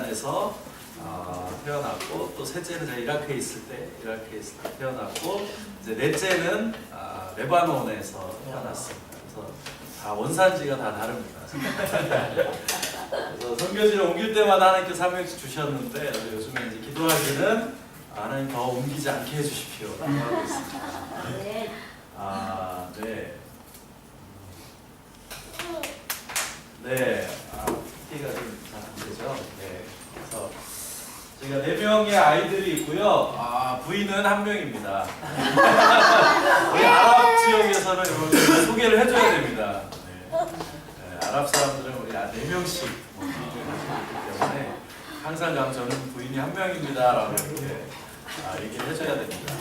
에서 태어났고, 또 셋째는 제가 이라크에 있을 때 태어났고, 이제 넷째는 레바논에서 태어났습니다. 그래서 다 원산지가 다 다릅니다. 그래서 선교지를 옮길 때마다 하나님께서 한 명씩 주셨는데, 요즘에 이제 기도하기는 하나님 더 옮기지 않게 해주십시오 라고 하고 있습니다. 네. 네. 네. PP가 좀 잘 안 되죠. 네. 그래서 저희가 4명의 아이들이 있고요. 부인은 1명입니다. 우리 아랍 지역에서는 이렇게 소개를 해줘야 됩니다. 네. 네, 아랍 사람들은 우리 4명씩 부인을 가지고 있기 때문에 항상 가면 저는 부인이 1명입니다 라고 이렇게 얘기를 해줘야 됩니다.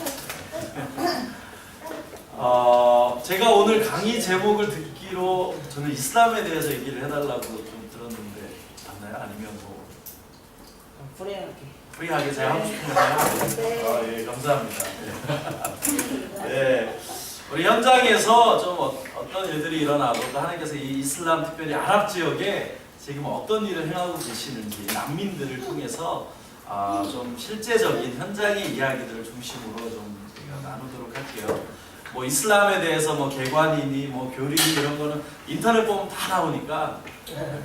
제가 오늘 강의 제목을 듣기로 저는 이슬람에 대해서 얘기를 해달라고 좀 들었는데 맞나요? 아니면 뭐 프리하게 제가 하고 싶은 거예요? 예, 감사합니다. 네. 우리 현장에서 좀 어떤 일들이 일어나고 또 하나님께서 이 이슬람 특별히 아랍 지역에 지금 어떤 일을 행하고 계시는지 난민들을 통해서 좀 실제적인 현장의 이야기들을 중심으로 좀 제가 나누도록 할게요. 뭐 이슬람에 대해서 뭐 개관이니 뭐 교리니 이런 거는 인터넷 보면 다 나오니까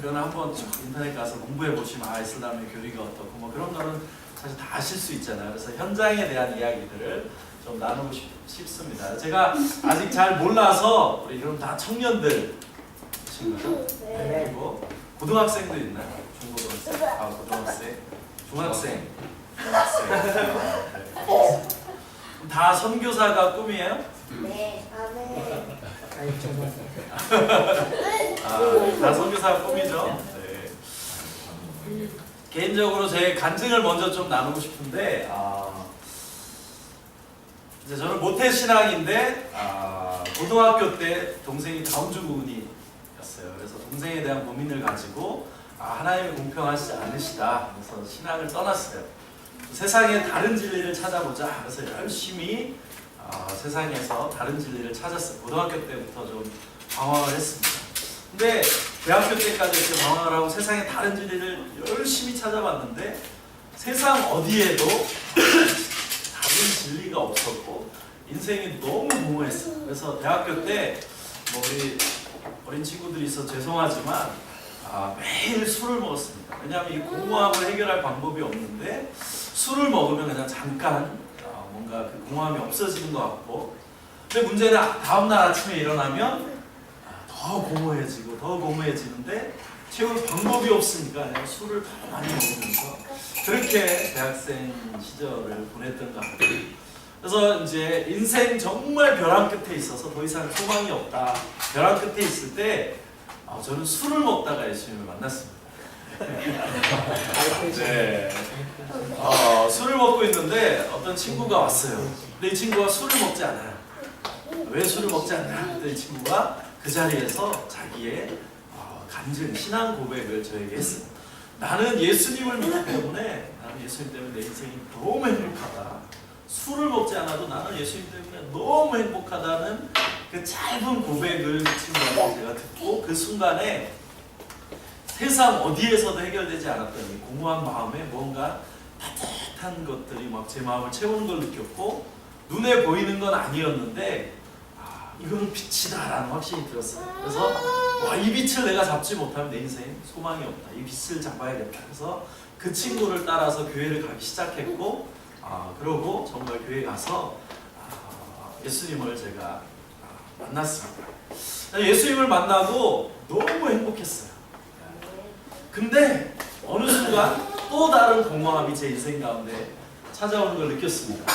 그거는 한번 인터넷 가서 공부해 보시면 이슬람의 교리가 어떻고 뭐 그런 거는 사실 다 아실 수 있잖아요. 그래서 현장에 대한 이야기들을 좀 나누고 싶습니다. 제가 아직 잘 몰라서 우리 여러분 다 청년들 친구들 그리고 고등학생도 있나요? 중고등학생? 고등학생? 중학생? 다 선교사가 꿈이에요? 네. 다 선교사가 꿈이죠? 네. 개인적으로 제 간증을 먼저 좀 나누고 싶은데 이제 저는 모태신앙인데 고등학교 때 동생이 다운증후군이었어요. 그래서 동생에 대한 고민을 가지고 하나님이 공평하지 않으시다. 그래서 신앙을 떠났어요. 세상에 다른 진리를 찾아보자. 그래서 열심히 세상에서 다른 진리를 찾았어요. 고등학교 때부터 좀 방황을 했습니다. 근데 대학교 때까지 이렇게 방황을 하고 세상에 다른 진리를 열심히 찾아봤는데 세상 어디에도 다른 진리가 없었고 인생이 너무 공허했어요. 그래서 대학교 때 뭐 우리 어린 친구들이 있어 죄송하지만 매일 술을 먹었습니다. 왜냐하면 이 공허함을 해결할 방법이 없는데 술을 먹으면 그냥 잠깐 뭔가 그 공허함이 없어지는 것 같고, 근데 문제는 다음날 아침에 일어나면 더 공허해지는데 채울 방법이 없으니까 그냥 술을 더 많이 먹으면서 그렇게 대학생 시절을 보냈던 것 같아요. 그래서 이제 인생 정말 벼랑 끝에 있어서 더 이상 소망이 없다. 벼랑 끝에 있을 때 저는 술을 먹다가 예수님을 만났습니다. 네. 술을 먹고 있는데 어떤 친구가 왔어요. 근데 이 친구가 술을 먹지 않아요. 왜 술을 먹지 않냐? 근데 이 친구가 그 자리에서 자기의 간증, 신앙 고백을 저에게 했어요. 나는 예수님을 믿기 때문에 나는 예수님 때문에 내 인생이 너무 행복하다. 술을 먹지 않아도 나는 예수님 때문에 너무 행복하다는 그 짧은 고백을 그 친구한테 제가 듣고 그 순간에 세상 어디에서도 해결되지 않았던 이 공허한 마음에 뭔가 따뜻한 것들이 막 제 마음을 채우는 걸 느꼈고 눈에 보이는 건 아니었는데 이거는 빛이다라는 확신이 들었어요. 그래서 이 빛을 내가 잡지 못하면 내 인생 소망이 없다. 이 빛을 잡아야겠다. 그래서 그 친구를 따라서 교회를 가기 시작했고 그러고 정말 교회에 가서 예수님을 제가 만났습니다. 예수님을 만나고 너무 행복했어요. 근데 어느 순간 또 다른 공허함이 제 인생 가운데 찾아오는 걸 느꼈습니다.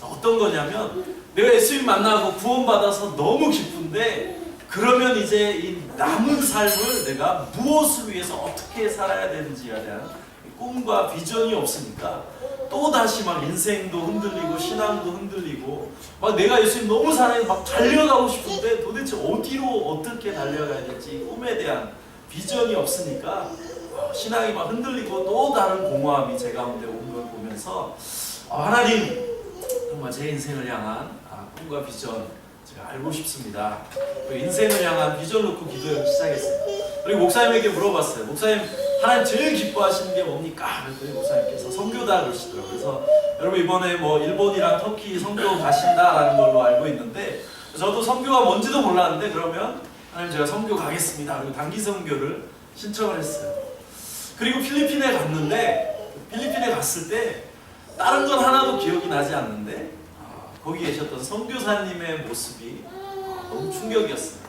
어떤 거냐면 내가 예수님 만나고 구원받아서 너무 기쁜데 그러면 이제 이 남은 삶을 내가 무엇을 위해서 어떻게 살아야 되는지에 대한 꿈과 비전이 없으니까 또 다시 막 인생도 흔들리고 신앙도 흔들리고 막 내가 예수님 너무 사랑해 막 달려가고 싶은데 도대체 어디로 어떻게 달려가야 될지 꿈에 대한 비전이 없으니까 신앙이 막 흔들리고 또 다른 공허함이 제 가운데 온 걸 보면서 하나님 정말 제 인생을 향한 꿈과 비전 제가 알고 싶습니다. 인생을 향한 비전을 놓고 기도를 시작했어요. 그리고 목사님에게 물어봤어요. 목사님 하나님 제일 기뻐하시는 게 뭡니까? 그랬더니 목사님께서 선교다 그러시더라고요. 그래서 여러분 이번에 뭐 일본이랑 터키 선교 가신다라는 걸로 알고 있는데 저도 선교가 뭔지도 몰랐는데 그러면 하나님 제가 선교 가겠습니다. 그리고 단기 선교를 신청을 했어요. 그리고 필리핀에 갔는데 필리핀에 갔을 때 다른 건 하나도 기억이 나지 않는데 거기 계셨던 선교사님의 모습이 너무 충격이었어요.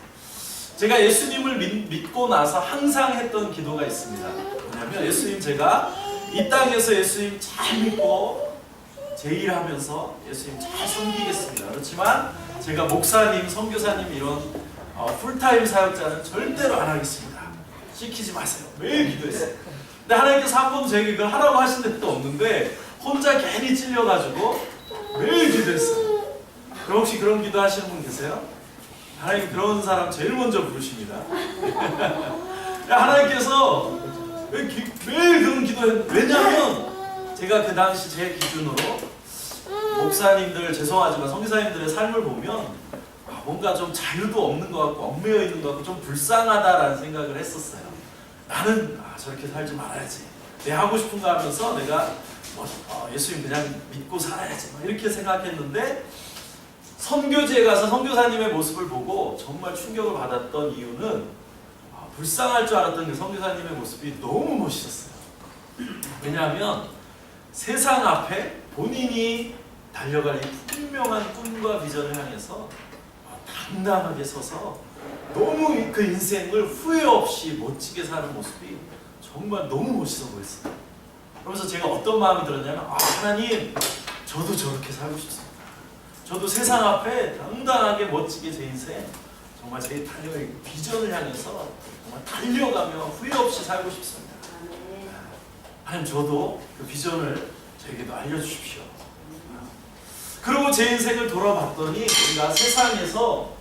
제가 예수님을 믿고 나서 항상 했던 기도가 있습니다. 뭐냐면 예수님 제가 이 땅에서 예수님 잘 믿고 제 일하면서 예수님 잘 섬기겠습니다. 그렇지만 제가 목사님, 선교사님 이런 풀타임 사역자는 절대로 안 하겠습니다. 시키지 마세요. 매일 기도했어요. 근데 하나님께서 한 번도 제게 그걸 하라고 하신 적도 없는데 혼자 괜히 찔려가지고 매일 기도했어요. 그럼 혹시 그런 기도 하시는 분 계세요? 하나님 그런 사람 제일 먼저 부르십니다. 하나님께서 매일 그런 기도했는데 왜냐하면 제가 그 당시 제 기준으로 목사님들 죄송하지만 선교사님들의 삶을 보면 뭔가 좀 자유도 없는 것 같고 얽매여 있는 것 같고 좀 불쌍하다라는 생각을 했었어요. 나는 저렇게 살지 말아야지. 내 하고 싶은 거 하면서 내가 예수님 그냥 믿고 살아야지 이렇게 생각했는데 선교지에 가서 선교사님의 모습을 보고 정말 충격을 받았던 이유는 불쌍할 줄 알았던 그 선교사님의 모습이 너무 멋있었어요. 왜냐하면 세상 앞에 본인이 달려갈 이 분명한 꿈과 비전을 향해서 당당하게 서서 너무 그 인생을 후회 없이 멋지게 사는 모습이 정말 너무 멋있어 보였어요. 그러면서 제가 어떤 마음이 들었냐면 하나님 저도 저렇게 살고 싶습니다. 저도 세상 앞에 당당하게 멋지게 제 인생 정말 제 달려갈 비전을 향해서 정말 달려가며 후회 없이 살고 싶습니다. 하나님 저도 그 비전을 저에게도 알려주십시오. 그리고 제 인생을 돌아봤더니 우리가 세상에서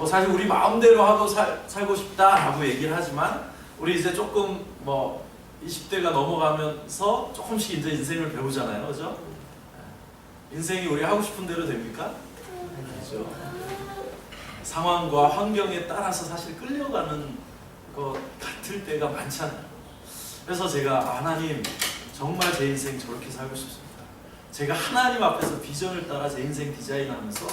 사실 우리 마음대로 하고 살고 싶다라고 얘기를 하지만 우리 이제 조금 20대가 넘어가면서 조금씩 이제 인생을 배우잖아요, 그죠? 인생이 우리 하고 싶은 대로 됩니까? 그렇죠. 상황과 환경에 따라서 사실 끌려가는 것 같을 때가 많잖아요. 그래서 제가 하나님 정말 제 인생 저렇게 살고 싶습니다. 제가 하나님 앞에서 비전을 따라 제 인생 디자인하면서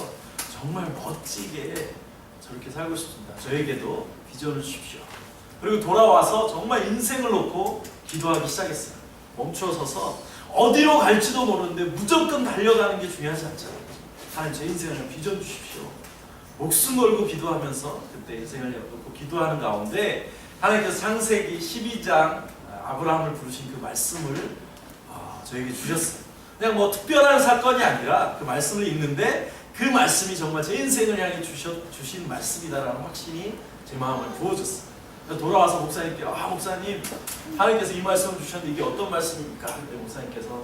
정말 멋지게 저렇게 살고 싶습니다. 저에게도 비전을 주십시오. 그리고 돌아와서 정말 인생을 놓고 기도하기 시작했어요. 멈춰서서 어디로 갈지도 모르는데 무조건 달려가는 게 중요하지 않잖아요. 하나님 제 인생을 비전 주십시오. 목숨 걸고 기도하면서 그때 인생을 놓고 기도하는 가운데 하나님께서 창세기 12장 아브라함을 부르신 그 말씀을 저에게 주셨어요. 그냥 특별한 사건이 아니라 그 말씀을 읽는데 그 말씀이 정말 제 인생을 향해 주신 말씀이다라는 확신이 제 마음을 부어줬어요. 돌아와서 목사님께 목사님 하나님께서 이 말씀을 주셨는데 이게 어떤 말씀입니까? 그때 목사님께서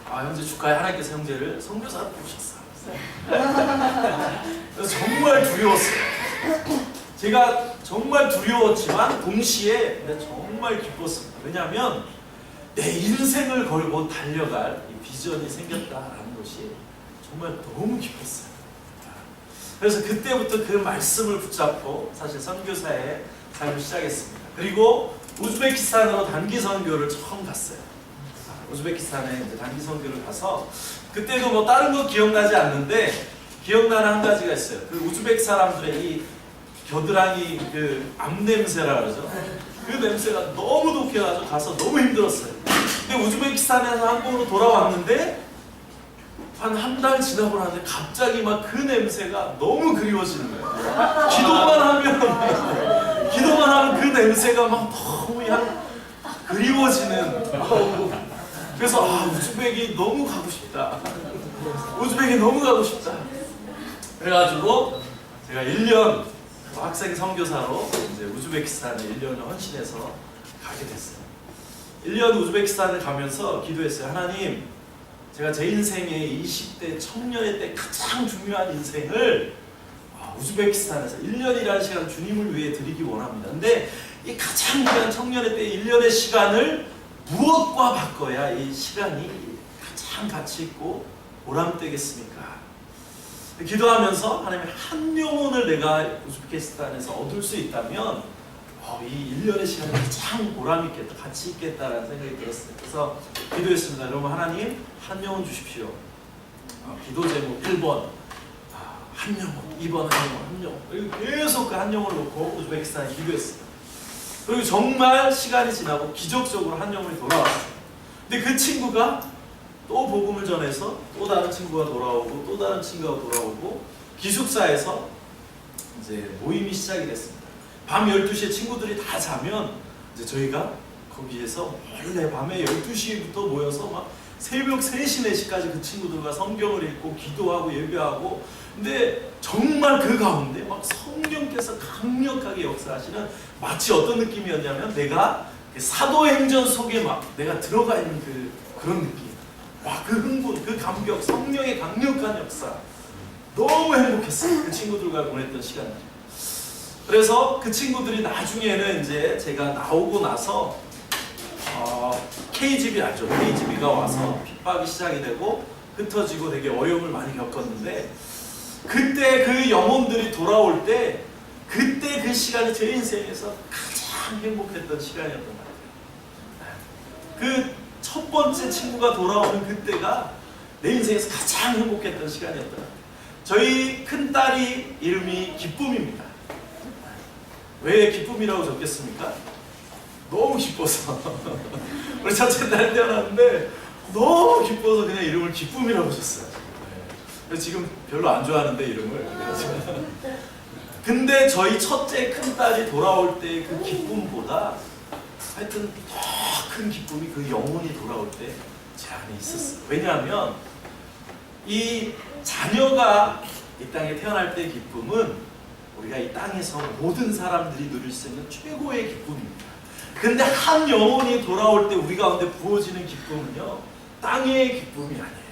형제 축하해. 하나님께서 형제를 선교사로 부르셨어요. 그래서 정말 두려웠어요. 제가 정말 두려웠지만 동시에 정말 기뻤습니다. 왜냐하면 내 인생을 걸고 달려갈 이 비전이 생겼다라는 것이 정말 너무 기뻤어요. 그래서 그때부터 그 말씀을 붙잡고 사실 선교사의 삶을 시작했습니다. 그리고 우즈베키스탄으로 단기 선교를 처음 갔어요. 우즈베키스탄에 이제 단기 선교를 가서 그때도 다른 거 기억나지 않는데 기억나는 한 가지가 있어요. 그 우즈베키 사람들의 이 겨드랑이 그 암냄새라 그러죠. 그 냄새가 너무 독해가지고 가서 너무 힘들었어요. 근데 우즈베키스탄에서 한국으로 돌아왔는데 한 달 지나고 나는데 갑자기 그 냄새가 너무 그리워지는 거예요. 기도만 하면 그 냄새가 너무 그리워지는. 그래서 우즈벡이 너무 가고 싶다. 우즈벡이 너무 가고 싶다. 그래가지고 제가 1년 학생 선교사로 이제 우즈베키스탄에 1년을 헌신해서 가게 됐어요. 1년 우즈베키스탄을 가면서 기도했어요. 하나님, 제가 제 인생의 20대 청년의 때 가장 중요한 인생을 우즈베키스탄에서 1년이라는 시간 주님을 위해 드리기 원합니다. 근데 이 가장 중요한 청년의 때 1년의 시간을 무엇과 바꿔야 이 시간이 가장 가치 있고 보람되겠습니까? 기도하면서 하나님 한 영혼을 내가 우즈베키스탄에서 얻을 수 있다면 이 1년의 시간이 가장 보람있겠다, 가치 있겠다라는 생각이 들었어요. 그래서 기도했습니다. 여러분, 하나님 한 영혼 주십시오. 기도 제목 1번 한 영혼, 2번 한 영혼. 그리고 계속 그 한 영혼을 놓고 우즈베키스탄에 기도했어요. 그리고 정말 시간이 지나고 기적적으로 한 영혼이 돌아왔어요. 근데 그 친구가 또 복음을 전해서 또 다른 친구가 돌아오고 또 다른 친구가 돌아오고 기숙사에서 이제 모임이 시작이 됐습니다. 밤 12시에 친구들이 다 자면 이제 저희가 거기에서 원래 밤에 12시부터 모여서 막 새벽 3시, 4시까지 그 친구들과 성경을 읽고 기도하고 예배하고, 근데 정말 그 가운데 막 성령께서 강력하게 역사하시는, 마치 어떤 느낌이었냐면 내가 사도행전 속에 막 내가 들어가 있는 그런 느낌, 와, 그 흥분, 그 감격, 성령의 강력한 역사, 너무 행복했어요. 그 친구들과 보냈던 시간들. 그래서 그 친구들이 나중에는 이제 제가 나오고 나서 KGB 알죠? KGB가 와서 핍박이 시작이 되고 흩어지고 되게 어려움을 많이 겪었는데, 그때 그 영혼들이 돌아올 때 그때 그 시간이 제 인생에서 가장 행복했던 시간이었던 것 같아요. 그 첫 번째 친구가 돌아오는 그때가 내 인생에서 가장 행복했던 시간이었던 것 같아요. 저희 큰딸이 이름이 기쁨입니다. 왜 기쁨이라고 적겠습니까? 너무 기뻐서 우리 첫째 딸 태어났는데 너무 기뻐서 그냥 이름을 기쁨이라고 줬어요. 그래서 지금 별로 안 좋아하는데 이름을. 근데 저희 첫째 큰딸이 돌아올 때 그 기쁨보다 하여튼 더 큰 기쁨이 그 영혼이 돌아올 때 제 안에 있었어요. 왜냐하면 이 자녀가 이 땅에 태어날 때의 기쁨은 우리가 이 땅에서 모든 사람들이 누릴 수 있는 최고의 기쁨입니다. 근데 한 영혼이 돌아올 때 우리 가운데 부어지는 기쁨은요, 땅의 기쁨이 아니에요.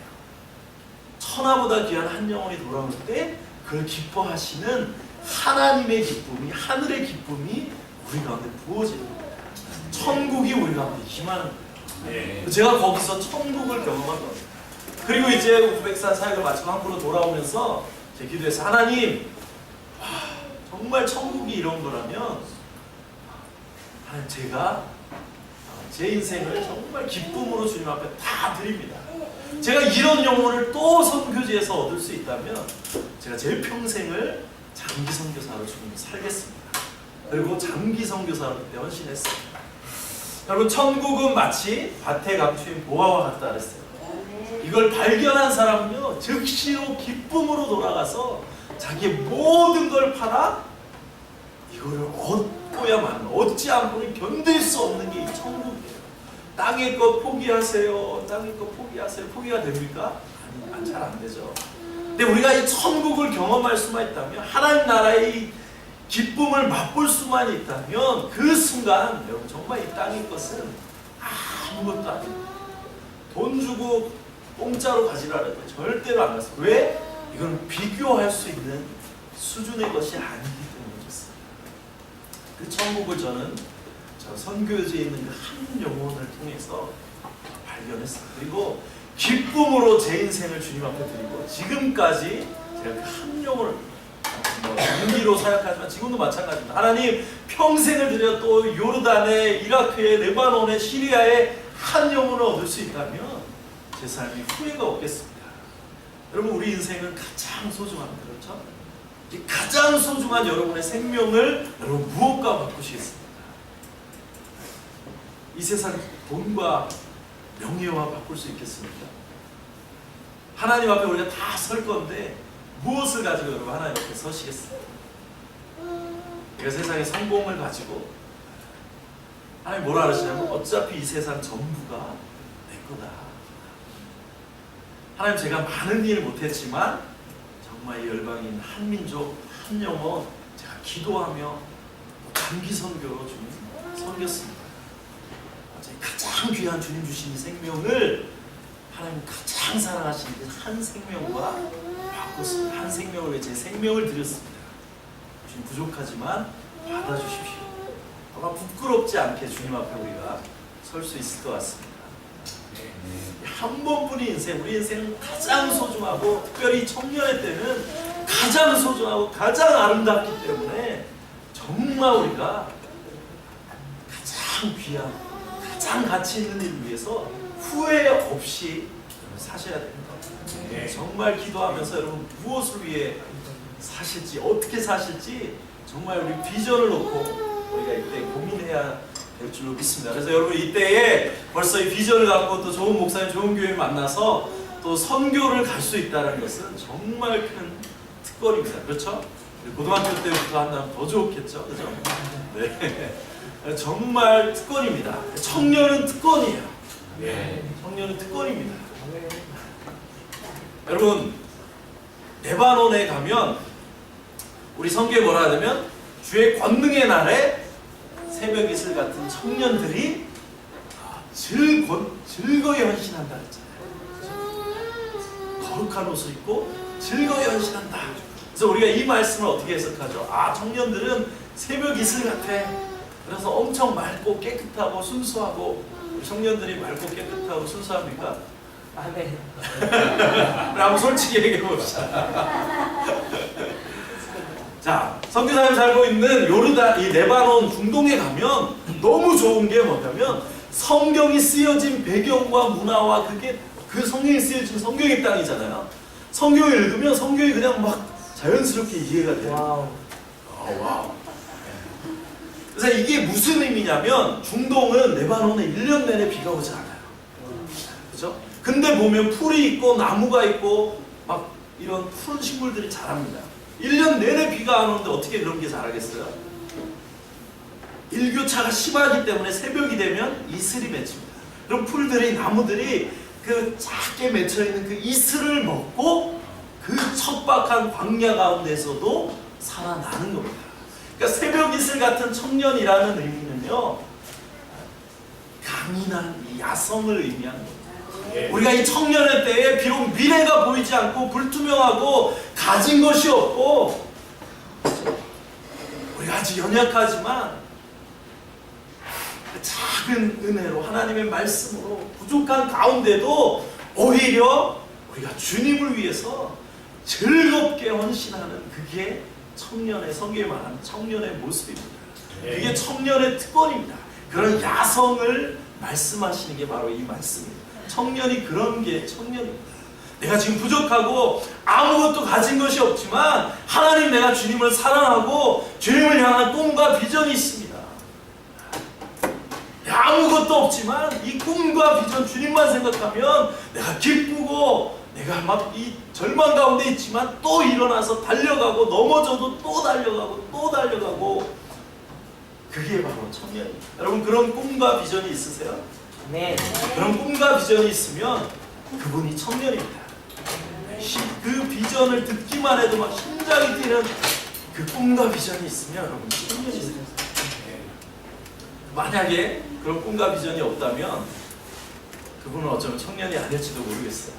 천하보다 귀한 한 영혼이 돌아올 때 그걸 기뻐하시는 하나님의 기쁨이, 하늘의 기쁨이 우리 가운데 부어지는 거예요. 천국이 우리 가운데 임하는 거예요. 제가 거기서 천국을 경험한 거예요. 그리고 이제 우즈베키스탄 사역을 마치고 한국으로 돌아오면서 제 기도에서, 하나님, 정말 천국이 이런 거라면 제가 제 인생을 정말 기쁨으로 주님 앞에 다 드립니다. 제가 이런 영혼을 또 선교지에서 얻을 수 있다면 제가 제 평생을 장기 선교사로 주님 살겠습니다. 그리고 장기 선교사로 그때 헌신했습니다. 여러분, 천국은 마치 밭에 감추인 보화와 같다 그랬어요. 이걸 발견한 사람은요, 즉시로 기쁨으로 돌아가서 자기의 모든 걸 팔아 이거를 얻고야만, 얻지 않고는 견딜 수 없는 게 이 천국이에요. 땅의 것 포기하세요. 땅의 것 포기하세요. 포기가 됩니까? 아니, 잘 안 되죠. 근데 우리가 이 천국을 경험할 수만 있다면, 하나님 나라의 기쁨을 맛볼 수만 있다면, 그 순간 여러분 정말 이 땅의 것은 아무것도 아닙니다. 돈 주고 공짜로 가지라 해도 절대로 안 갔어요. 왜? 이건 비교할 수 있는 수준의 것이 아니기 때문에 좋습니다. 그 천국을 저는 저 선교지에 있는 그 한 영혼을 통해서 발견했어요. 그리고 기쁨으로 제 인생을 주님 앞에 드리고, 지금까지 제가 그 한 영혼을 장기로 사역하지만 지금도 마찬가지입니다. 하나님, 평생을 들여 또 요르단에, 이라크에, 레바논에, 시리아에 한 영혼을 얻을 수 있다면 제 삶이 후회가 없겠습니다. 여러분, 우리 인생은 가장 소중합니다. 그렇죠? 이 가장 소중한 여러분의 생명을 여러분 무엇과 바꾸시겠습니까? 이 세상 돈과 명예와 바꿀 수 있겠습니까? 하나님 앞에 우리가 다 설 건데 무엇을 가지고 여러분 하나님 앞에 서시겠습니까? 그러니까 세상의 성공을 가지고 하나님 뭐라 그러시냐면, 어차피 이 세상 전부가 내 거다. 하나님, 제가 많은 일을 못했지만 정말 이 열방인 한민족, 한 영혼 제가 기도하며 단기 선교로 주님 섬겼습니다. 가장 귀한 주님 주신 이 생명을 하나님 가장 사랑하시는 한 생명과 바꿨습니다. 한 생명을 위해 제 생명을 드렸습니다. 주님, 부족하지만 받아주십시오. 아마 부끄럽지 않게 주님 앞에 우리가 설 수 있을 것 같습니다. 한 번뿐인 인생, 우리 인생은 가장 소중하고, 특별히 청년의 때는 가장 소중하고 가장 아름답기 때문에 정말 우리가 가장 귀한, 가장 가치 있는 일을 위해서 후회 없이 사셔야 됩니다. 정말 기도하면서 여러분 무엇을 위해 사실지, 어떻게 사실지 정말 우리 비전을 놓고 우리가 이때 고민해야 될 줄로 믿습니다. 그래서 여러분 이때에 벌써 이 비전을 갖고 또 좋은 목사님, 좋은 교회 만나서 또 선교를 갈 수 있다는 것은 정말 큰 특권입니다. 그렇죠? 고등학교 때부터 한다면 더 좋겠죠? 그렇죠? 네. 정말 특권입니다. 청년은 특권이에요. 청년은 특권입니다. 여러분 레바논에 가면 우리 성경에 뭐라 하냐면 주의 권능의 날에 새벽 이슬 같은 청년들이 즐거이 헌신한다 그랬잖아요. 거룩한 옷을 입고 즐거이 헌신한다. 그래서 우리가 이 말씀을 어떻게 해석하죠? 청년들은 새벽 이슬 같아. 그래서 엄청 맑고 깨끗하고 순수하고, 청년들이 맑고 깨끗하고 순수합니까? 네. 한번 솔직히 얘기해 봅시다. 자, 선교사님 살고 있는 요르단, 이 레바논 중동에 가면 너무 좋은 게 뭐냐면 성경이 쓰여진 배경과 문화와 그게 그 성경이 쓰여진 성경의 땅이잖아요. 성경을 읽으면 성경이 그냥 막 자연스럽게 이해가 돼요. 와우. 그래서 이게 무슨 의미냐면 중동은 레바논에 1년 내내 비가 오지 않아요. 그죠? 근데 보면 풀이 있고 나무가 있고 막 이런 푸른 식물들이 자랍니다. 1년 내내 비가 안 오는데 어떻게 그런 게 자라겠어요? 일교차가 심하기 때문에 새벽이 되면 이슬이 맺힙니다. 그럼 풀들이, 나무들이 그 작게 맺혀있는 그 이슬을 먹고 그 척박한 광야 가운데서도 살아나는 겁니다. 그러니까 새벽 이슬 같은 청년이라는 의미는요, 강인한 이 야성을 의미하는 겁니다. 우리가 이 청년의 때에 비록 미래가 보이지 않고 불투명하고 가진 것이 없고 우리가 아직 연약하지만 작은 은혜로 하나님의 말씀으로 부족한 가운데도 오히려 우리가 주님을 위해서 즐겁게 헌신하는 그게 청년의, 성경에 말하는 청년의 모습입니다. 그게 청년의 특권입니다. 그런 야성을 말씀하시는 게 바로 이 말씀입니다. 청년이 그런 게 청년입니다. 내가 지금 부족하고 아무것도 가진 것이 없지만 하나님, 내가 주님을 사랑하고 주님을 향한 꿈과 비전이 있습니다. 아무것도 없지만 이 꿈과 비전, 주님만 생각하면 내가 기쁘고 내가 막 이 절망 가운데 있지만 또 일어나서 달려가고, 넘어져도 또 달려가고 또 달려가고, 그게 바로 청년입니다. 여러분 그런 꿈과 비전이 있으세요? 네. 그런 꿈과 비전이 있으면 그분이 청년입니다. 그 비전을 듣기만 해도 막 심장이 뛰는 그 꿈과 비전이 있으면 여러분 청년이세요. 만약에 그런 꿈과 비전이 없다면 그분은 어쩌면 청년이 아닐지도 모르겠어요.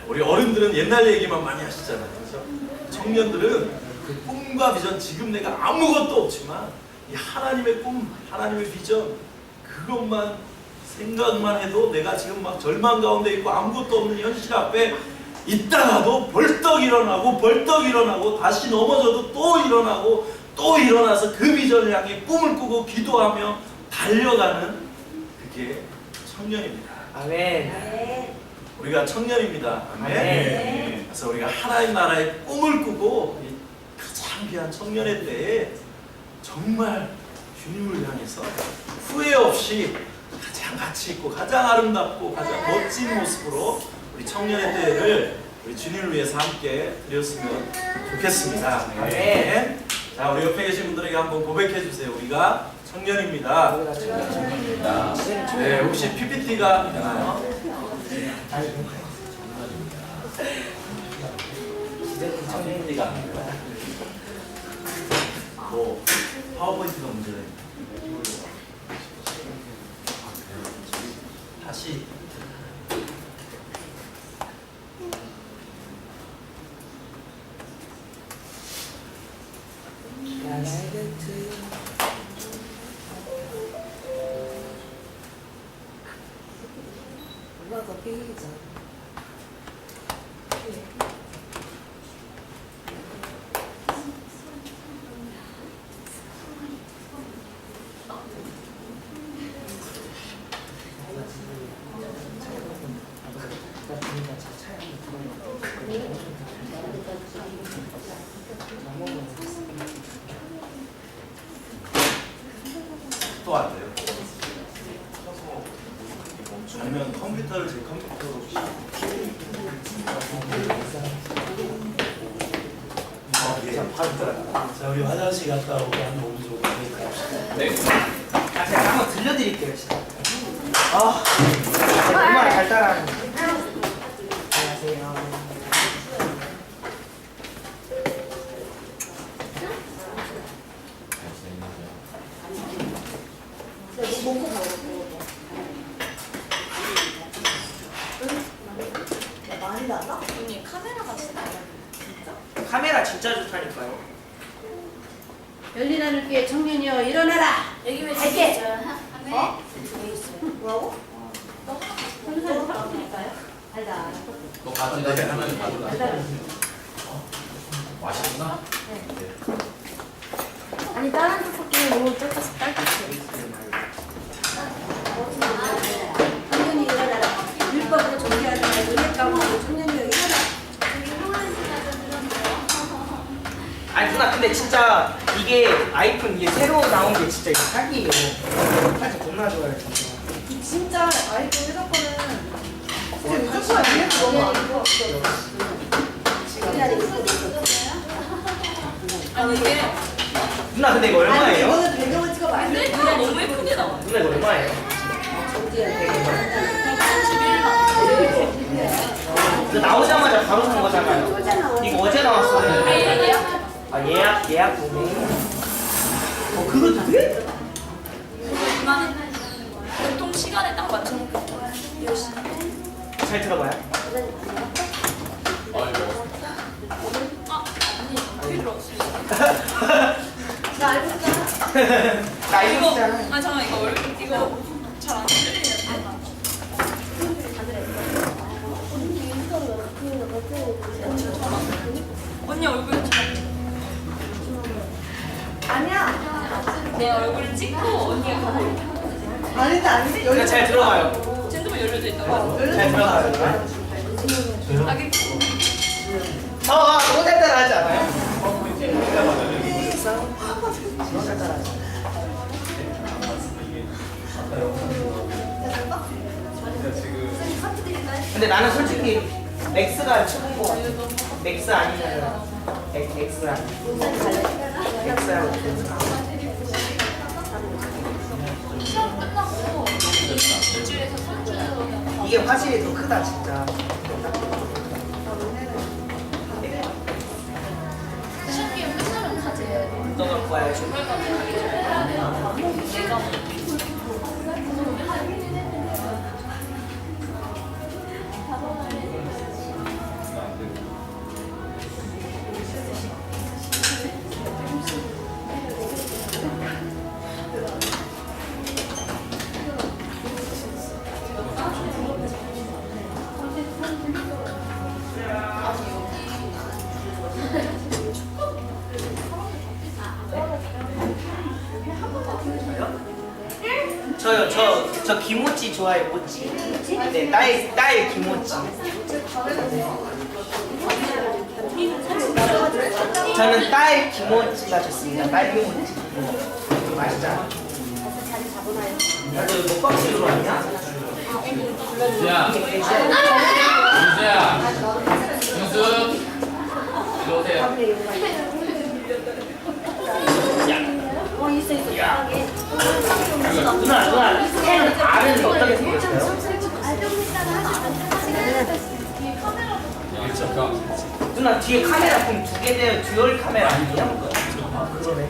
우리 어른들은 옛날 얘기만 많이 하시잖아요. 그렇죠? 청년들은 그 꿈과 비전, 지금 내가 아무것도 없지만 이 하나님의 꿈, 하나님의 비전, 그것만 생각만 해도 내가 지금 막 절망 가운데 있고 아무것도 없는 현실 앞에 있다가도 벌떡 일어나고 벌떡 일어나고 다시 넘어져도 또 일어나고 또 일어나서 그 비전을 향해 꿈을 꾸고 기도하며 달려가는 그게 청년입니다. 아멘. 우리가 청년입니다. 아멘. 그래서 우리가 하나님 나라의 꿈을 꾸고 가장 귀한 청년의 때에 정말 주님을 향해서 후회 없이 가장 가치 있고 가장 아름답고 가장 멋진 모습으로 우리 청년의 때를 우리 주님을 위해서 함께 드렸으면 좋겠습니다. 아멘. 자, 우리 옆에 계신 분들에게 한번 고백해 주세요. 우리가 청년입니다. 네, 혹시 PPT가 되나요? PPT가 아니고요. 뭐 파워포인트가 문제네. 다시. 또 안 돼요. 아니면 컴퓨터를 제 컴퓨터로 자, 우리 화장실 갔다 오고 한 몸 좀 가니까. 네. 제가 한번 들려드릴게요. 정말 잘 따라하는. 안녕하세요. 많이 나가? 언니 카메라가 진짜 진짜? 카메라 진짜 좋다니까요. 열린 하늘 위에 청년이여 일어나라. 여기 왜 갈게. 집에 있어요? 어? 뭐라고? 선생님 사람들일까요? 알다. 너 가져다 하면 가져다. 맛있구나. 아니 다른 떡볶이는 너무 쫄깃 딸깍해. 청년이 일어나라. 율법으로 존재하지 말고 내 까먹고 청년이여 일어나라. 아니 누나 근데 진짜 이게 아이폰 이게 새로 나온 게 진짜 이거 사기예요. 사실 겁나 좋아요 진짜. 진짜 아이폰 회사 거는 진짜 무조건 아니야? 너무 안 좋아. 아니 이게 누나 근데 이거 얼마예요? 이거는 배경을 찍어봐. 근데 누나 너무 예쁘게 나와. 누나 이거 얼마예요? 이거 나오자마자 바로 산 거잖아요. 이거 어제 나왔어요. 아 예약 보네. 그거 돼? 누나는 보통 시간에 딱 맞춰놓고 10시. 잘 들어봐요. 아이고. 아 언니 필요 없어. 나 알고 있잖아. 나 이거 이거 진짜. 아 잠깐 이거 잘 안 들리네. 언니 얼굴 아니야. 내 얼굴을 찍고 언니가 가고 아니다 아닌데 이거 잘 들어봐요. 핸드폰 열려져 있다고. 잘 들어봐요. 아기 너무 잘 따라하지 않아요? 근데 나는 솔직히 맥스가 최고인 것 같아. 맥스 아니면 X 시험 끝나고 일주일에서 3주 이게 화질이 더 크다 진짜. 시험 기회 끝나면 가지. 너 갖고 와야지. 저 김모찌 좋아해. 모찌. 네, 딸 김모찌. 저는 딸 김모찌가 좋습니다. 딸 김모찌. 맛있잖아. 나도 먹방식으로 왔냐? 유수야. 유수야. 윤수. 이리 오세요. 누나, 알은 어떻게 생겼어요? 여기 잠깐. 누나 뒤에 카메라 보면 2개 돼요. 듀얼 카메라 아니에요? 아, 그러네.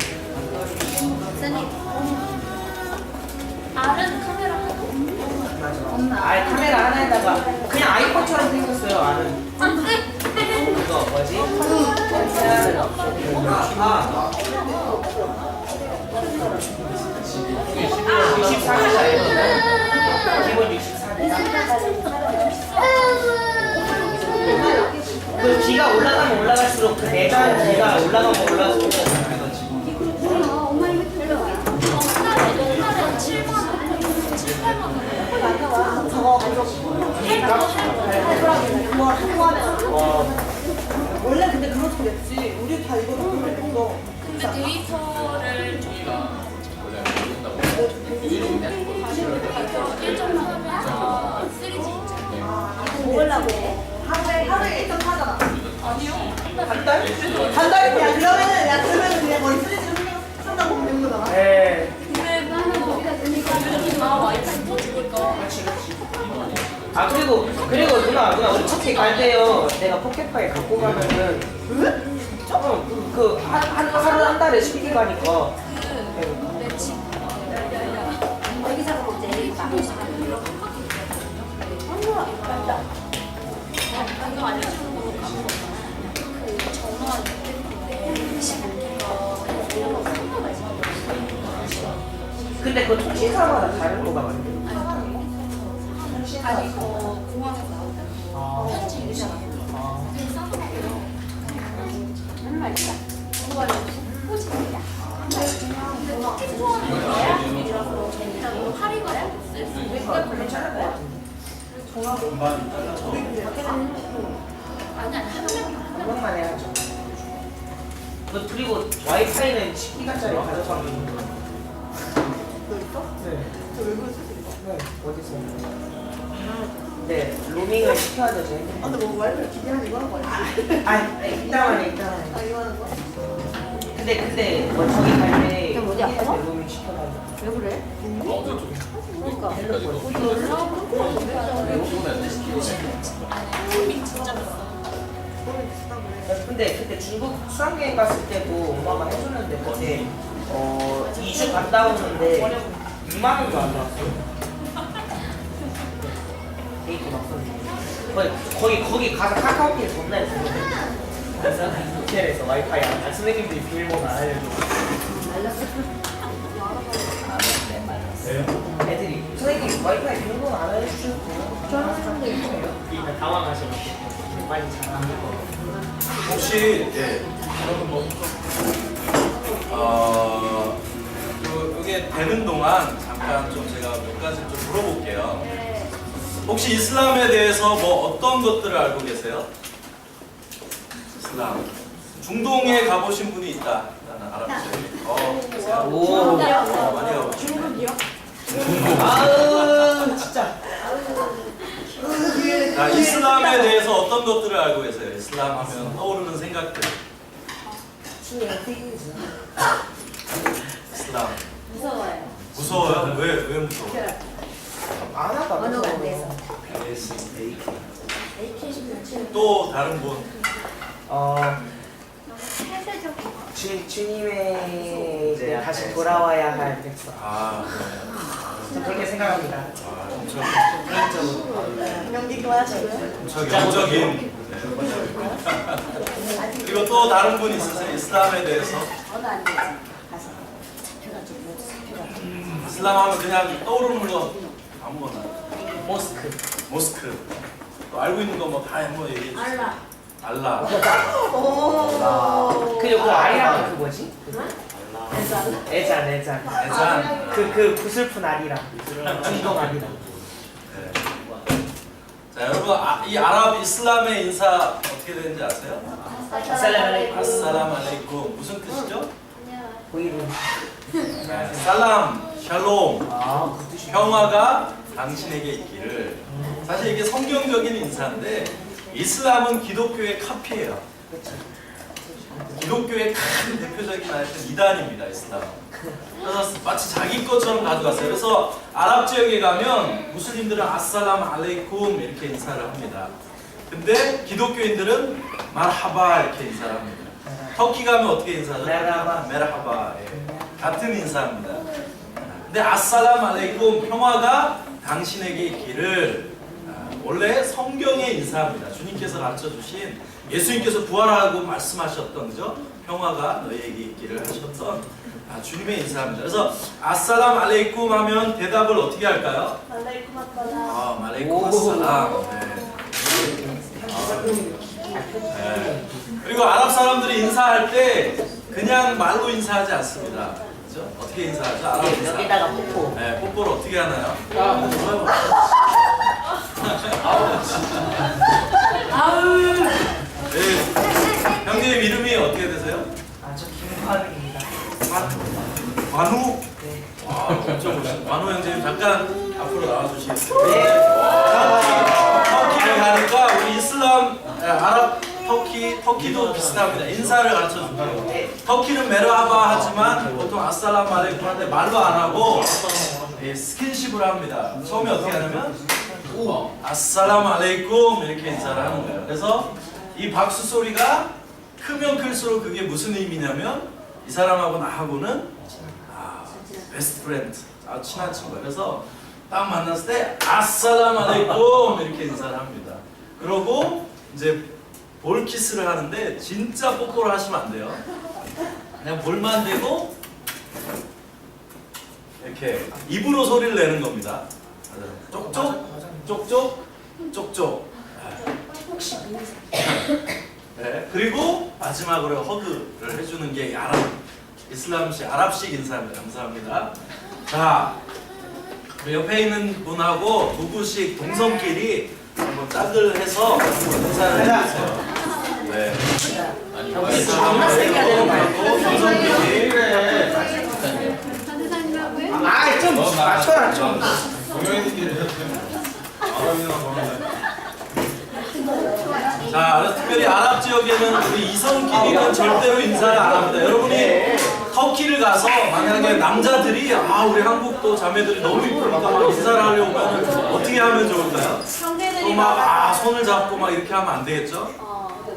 알은 카메라 하고 맞아. 아예 카메라 하나에다가 그냥 아이폰처럼 생겼어요. 알은. 이거 뭐지? 64기가예요. 기본 64기가. 그 기가 올라가면 올라갈수록 그 내장 기가 올라가면 올라갈수록 엄마 이거 들려. 옛날에 7만 원, 7, 8만 원. 저거 원래 근데 그렇게 됐지. 우리 다 이거 그랬어. 근데 데이터를 좀 여기가 원래 모른다고. 1점만 하면 3G 먹으려고. 하루에 1점 하잖아. 아니요. 한 달? 한 달이면 야 그러면은 야 그러면 그냥 머리 쓰레기를 한다고 보면 되는 거잖아. 네. 근데 다 와이파이 터지니까. 그렇지. 아 그리고 누나 우리 첫째 갈 때요. 내가 포켓파일 갖고 가면은 하루 한 달에 10개 가니까. 여기서 먹자. 여기 봐. 이거 알려주는 거 그 전화 근데 그 통신사마다 다른 거가 많은데. 아니 공항에서 나오고 편지 유시나 하는 말 있다. 그거 포즈입니다. 파리가 괜찮아요. 금방 잘라서. 아니 한 번만 해야죠. 그리고 와이파이는 10기가짜리 가져가면 있는 거. 너 있어? 네. 저 외국에 쓸수 있어. 네. 어디서? 네. 로밍을 시켜야 되지. 아 근데 뭐 와이파이 기대하는 이거 하는 거 아니지? 아, 이따만 해, 이따만 해. 아 이거 하는 거야? 근데 뭐 저기 갈때 그럼 어디 아파? 로밍 시켜가지고. 왜 그래? 그러니까. 진짜 비싸. 근데 그때 중국 수학여행 갔을 때도 엄마가 해줬는데 그때 2주 갔다 오는데 6만 원도 안 나왔어요. 데이트 막 썼는데 거기 가서 카카오톡에 존나 했었는데 그래서 호텔에서 와이파이 안 선생님들이 비밀번호 안 알려주고 애들이 선생님 와이파이 비밀번호 안 알려주시고 저는 사람도 있어요. 그러니까 당황하셔가지고 많이 잘하는 거. 혹시 여러분 이게 되는 동안 잠깐 좀 제가 몇 가지 좀 물어볼게요. 혹시 이슬람에 대해서 뭐 어떤 것들을 알고 계세요? 이슬람. 중동에 가보신 분이 있다. 나는 알았지. 계세요? 오. 많이 가보죠. 중국이요? 아우 진짜. 자, 이슬람에 대해서 어떤 것들을 알고 계세요? 이슬람 하면 떠오르는 생각들. 이슬람. 무서워요. 무서워요? 왜 무서워? 안 언어가 안 돼서. 또 다른 분. 주님의 이제 다시 돌아와야 할 백성. 아, 저 그렇게 생각합니다. 엄청 연기 그만하시고요. 엄청 영적인. 그리고 또 다른 분 있으세요? 이슬람에 대해서? 언어 안 되지. 가서 잡혀가지고. 이슬람 하면 그냥 떠오르는 거 아무거나. 모스크. 또 알고 있는 거 뭐 다 한번 얘기해 주세요. 알라. 알라. 그리고 그 아리랑 그 뭐지? 애잔. 애잔. 그 구슬픈 아리랑. 중동 아리랑. 네. 자, 여러분 이 아랍 이슬람의 인사 어떻게 되는지 아세요? 아살람 알레이쿰. 무슨 뜻이죠? 보이는. 네. 살람, 샬롬. 그 뜻이. 평화가 당신에게 있기를. 사실 이게 성경적인 인사인데 이슬람은 기독교의 카피예요. 기독교의 큰 대표적인 하여튼 이단입니다. 이슬람. 그래서 마치 자기 것처럼 가져갔어요. 그래서 아랍 지역에 가면 무슬림들은 아살람 알레이쿰 이렇게 인사를 합니다. 근데 기독교인들은 말하바 이렇게 인사를 합니다. 터키 가면 어떻게 인사하죠? 메라하바. 예. 같은 인사입니다. 근데 아살람 알레이쿰 평화가 당신에게 있기를 원래 성경의 인사입니다. 주님께서 가르쳐 주신 예수님께서 부활하고 말씀하셨던 그죠? 평화가 너희에게 있기를 하셨던 주님의 인사입니다. 그래서 아살람 알레이쿰 하면 대답을 어떻게 할까요? 말레이쿰 아살람. 네. 그리고 아랍 사람들이 인사할 때 그냥 말로 인사하지 않습니다. 그죠? 어떻게 인사하죠? 아랍 인사. 여기다가 뽀뽀. 네, 뽀뽀를 어떻게 하나요? 네, 형님 이름이 어떻게 되세요? 저 김관우입니다. 관우? 네. 와, 엄청 멋있어. 관우 여러분 이제 잠깐 앞으로 나와주시겠어요? 네. 터키를 가니까 우리 이슬람, 아랍 터키도 비슷합니다. 인사를 가르쳐 줄게요. 터키는 메르하바 하지만 보통 아살라무 알레이쿰 하는데 말로 안 하고 스킨십을 합니다. 처음에 어떻게 하냐면 아살라무 알레이쿰 이렇게 인사를 하는 거예요. 그래서 이 박수 소리가 크면 클수록 그게 무슨 의미냐면 이 사람하고 나하고는 베스트 프렌드, 친한 친구예요. 그래서 딱 만났을 때 아살라무 알레이쿰 이렇게 인사를 합니다. 그러고 이제 볼 키스를 하는데 진짜 뽀뽀를 하시면 안 돼요. 그냥 볼만 대고 이렇게 입으로 소리를 내는 겁니다. 쪽쪽 쪽쪽 쪽쪽. 네. 그리고 마지막으로 허그를 해주는 게 아랍식 인사입니다. 감사합니다. 자, 옆에 있는 분하고 부부식 동성끼리 한번 짝을 해서 인사를 해주세요. 네. 아니 겁나 세게 해야 되는 거 아니야? 동성끼리. 좀 맞춰라 좀. 자, 그래서 특별히 아랍 지역에는 우리 이성끼리는 절대로 인사를 안 합니다. 여러분이 터키를 가서 만약에 남자들이 우리 한국도 자매들이 너무 이쁘니까 막 인사를 하려고 하면 어떻게 하면 좋을까요? 또 막 손을 잡고 막 이렇게 하면 안 되겠죠?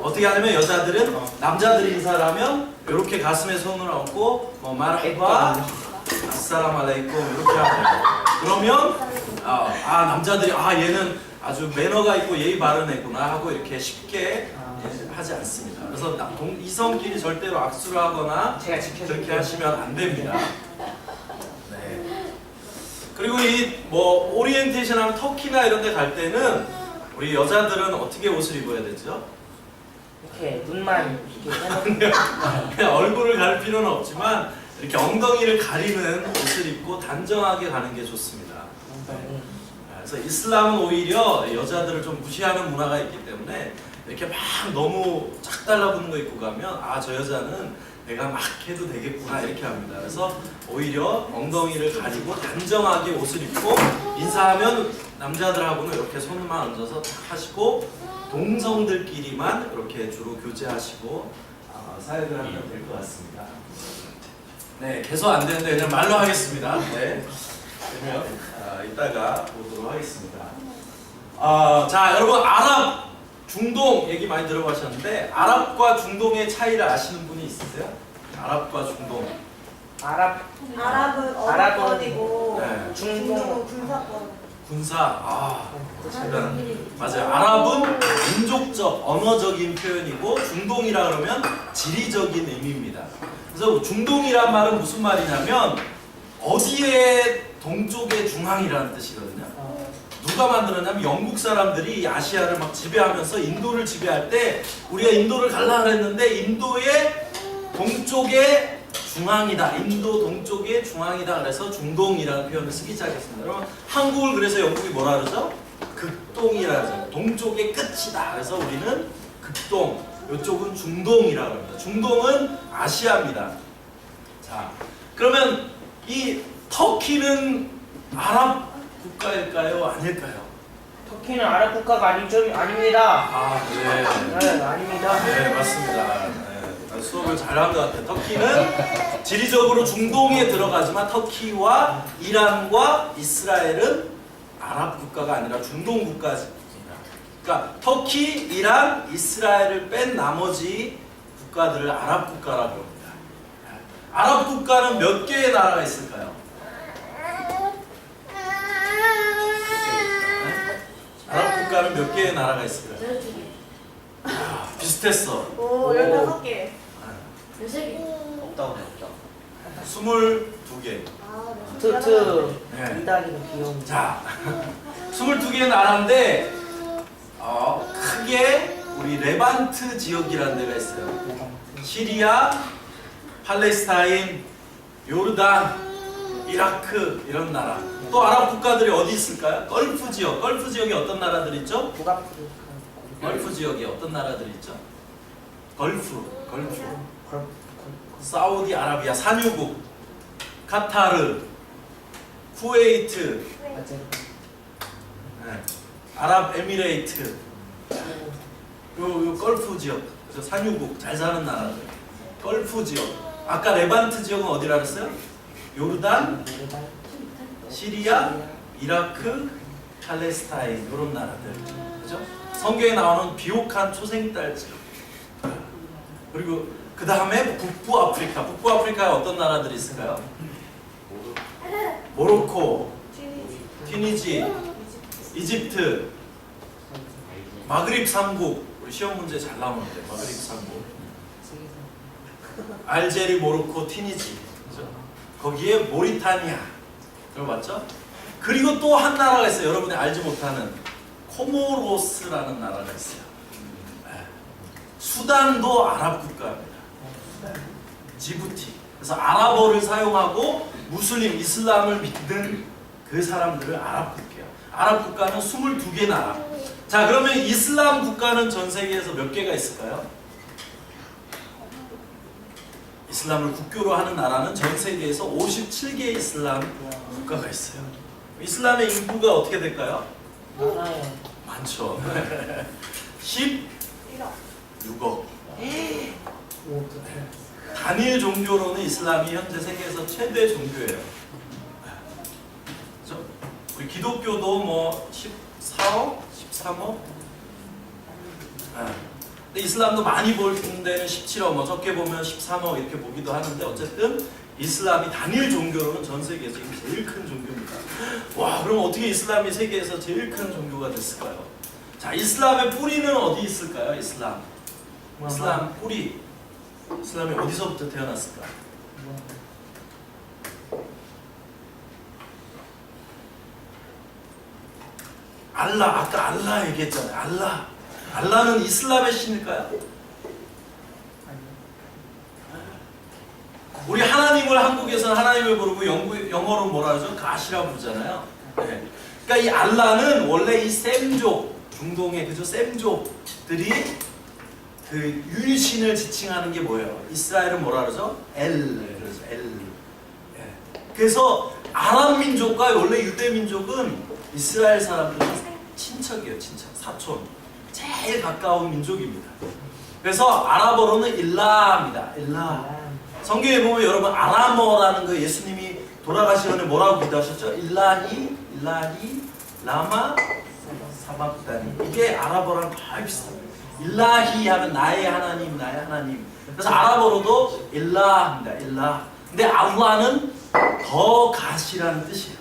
어떻게 하냐면 여자들은 남자들이 인사를 하면 이렇게 가슴에 손을 얹고 뭐 마르하바 아살라무 알레이쿰 이렇게 하면 돼요. 그러면 남자들이 얘는 아주 매너가 있고 예의 바른 애구나 하고 이렇게 쉽게 하지 않습니다. 그래서 이성끼리 절대로 악수를 하거나 제가 지켜줄게요. 그렇게 하시면 안 됩니다. 네. 그리고 이 뭐 오리엔테이션하면 터키나 이런 데 갈 때는 우리 여자들은 어떻게 옷을 입어야 되죠? 이렇게 눈만 이렇게 해놓고 그냥 얼굴을 가릴 필요는 없지만 이렇게 엉덩이를 가리는 옷을 입고 단정하게 가는 게 좋습니다. 그래서 이슬람은 오히려 여자들을 좀 무시하는 문화가 있기 때문에 이렇게 막 너무 쫙 달라붙는 거 입고 가면 저 여자는 내가 막 해도 되겠구나 이렇게 합니다. 그래서 오히려 엉덩이를 가리고 단정하게 옷을 입고 인사하면 남자들하고는 이렇게 손만 얹어서 탁 하시고 동성들끼리만 이렇게 주로 교제하시고 사역을 하면 될 것 같습니다. 네, 계속 안 되는데 그냥 말로 하겠습니다. 네. 그러면 이따가 보도록 하겠습니다. 자, 여러분 아랍, 중동 얘기 많이 들어보셨는데 아랍과 중동의 차이를 아시는 분이 있으세요? 아랍과 중동. 아랍은 어권이고 네. 중동은 군사권. 군사. 맞아요. 아랍은 민족적, 언어적인 표현이고 중동이라 그러면 지리적인 의미입니다. 그래서 중동이란 말은 무슨 말이냐면 어디에 동쪽의 중앙이라는 뜻이거든요. 누가 만들었냐면 영국 사람들이 아시아를 막 지배하면서 인도를 지배할 때 우리가 인도를 가려고 했는데 인도의 동쪽의 중앙이다. 인도 동쪽의 중앙이다. 그래서 중동이라는 표현을 쓰기 시작했습니다. 여러분 한국을 그래서 영국이 뭐라 그러죠? 극동이라 그러죠. 동쪽의 끝이다. 그래서 우리는 극동, 이쪽은 중동이라고 합니다. 중동은 아시아입니다. 자, 그러면 이 터키는 아랍 국가일까요? 아닐까요? 터키는 아랍 국가가 아닙니다. 네. 네, 아닙니다. 네, 맞습니다. 네, 수업을 잘한 것 같아요. 터키는 지리적으로 중동에 들어가지만 터키와 이란과 이스라엘은 아랍 국가가 아니라 중동 국가입니다. 그러니까 터키, 이란, 이스라엘을 뺀 나머지 국가들을 아랍 국가라고 합니다. 아랍 국가는 몇 개의 나라가 있을까요? 아랍 국가는 몇 개의 나라가 있을까요? 비슷했어. 오, 15개. 없다고 없다. 22개. 투 네. 이다리는 비용. 자, 22개의 나라인데 크게 우리 레반트 지역이라는 데가 있어요. 시리아, 팔레스타인, 요르단, 이라크 이런 나라. 또 아랍 국가들이 어디 있을까요? 걸프 지역. 걸프 지역에 어떤 나라들이 있죠? 걸프 지역에 어떤 나라들이 있죠? 걸프. 사우디아라비아 산유국, 카타르, 쿠웨이트, 맞아요. 네. 아랍에미레이트, 요 걸프 지역, 그죠? 산유국 잘 사는 나라들, 걸프 지역. 아까 레반트 지역은 어디라 그랬어요? 요르단, 시리아, 이라크, 팔레스타인 이런 나라들, 그죠? 성경에 나오는 비옥한 초생딸 지역. 그리고 그 다음에 북부 아프리카. 북부 아프리카에 어떤 나라들이 있을까요? 모로코, 튀니지, 이집트, 마그립 3국. 우리 시험 문제 잘 나오는데 마그립 3국. 알제리, 모로코, 튀니지. 그죠? 거기에 모리타니아. 들어봤죠? 그리고 또 한 나라가 있어요. 여러분이 알지 못하는 코모로스라는 나라가 있어요. 네. 수단도 아랍 국가입니다. 지부티. 그래서 아랍어를 사용하고 무슬림, 이슬람을 믿는 그 사람들을 아랍 국가예요. 아랍 국가는 22개 나라. 자, 그러면 이슬람 국가는 전 세계에서 몇 개가 있을까요? 이슬람을 국교로 하는 나라는 전 세계에서 57개의 이슬람 국가가 있어요. 이슬람의 인구가 어떻게 될까요? 많아요. 많죠. 16억. 단일 종교로는 이슬람이 현재 세계에서 최대 종교예요. 그렇죠? 우리 기독교도 뭐 14억, 13억. 근데 이슬람도 많이 볼 데는 17억, 뭐 적게 보면 13억 이렇게 보기도 하는데 어쨌든 이슬람이 단일 종교로는 전 세계에서 제일 큰 종교입니다. 와, 그럼 어떻게 이슬람이 세계에서 제일 큰 종교가 됐을까요? 자, 이슬람의 뿌리는 어디 있을까요? 이슬람 뿌리. 이슬람이 어디서부터 태어났을까? 알라, 아까 알라 얘기했잖아요. 알라는 이슬람의 신일까요? 우리 하나님을 한국에서는 하나님을 부르고 영어로 뭐라 하죠? 가시라고 부르잖아요. 네. 그러니까 이 알라는 원래 이 셈족, 중동의 그죠? 셈족들이 그 유일신을 지칭하는 게 뭐예요? 이스라엘은 뭐라 그러죠? 그래서 예. 그래서 아랍 민족과 원래 유대 민족은 이스라엘 사람들은 친척이에요. 친척, 사촌. 제일 가까운 민족입니다. 그래서 아랍어로는 일라입니다. 일라. 성경에 보면 여러분 아람어라는 거 예수님이 돌아가시기 전에 뭐라고 기도하셨죠? 일라히 라마 사박다니. 이게 아랍어랑 거의 비슷합니다. 일라히 하면 나의 하나님. 그래서 아랍어로도 일라입니다. 일라. 근데 알라는 더 가시라는 뜻이에요.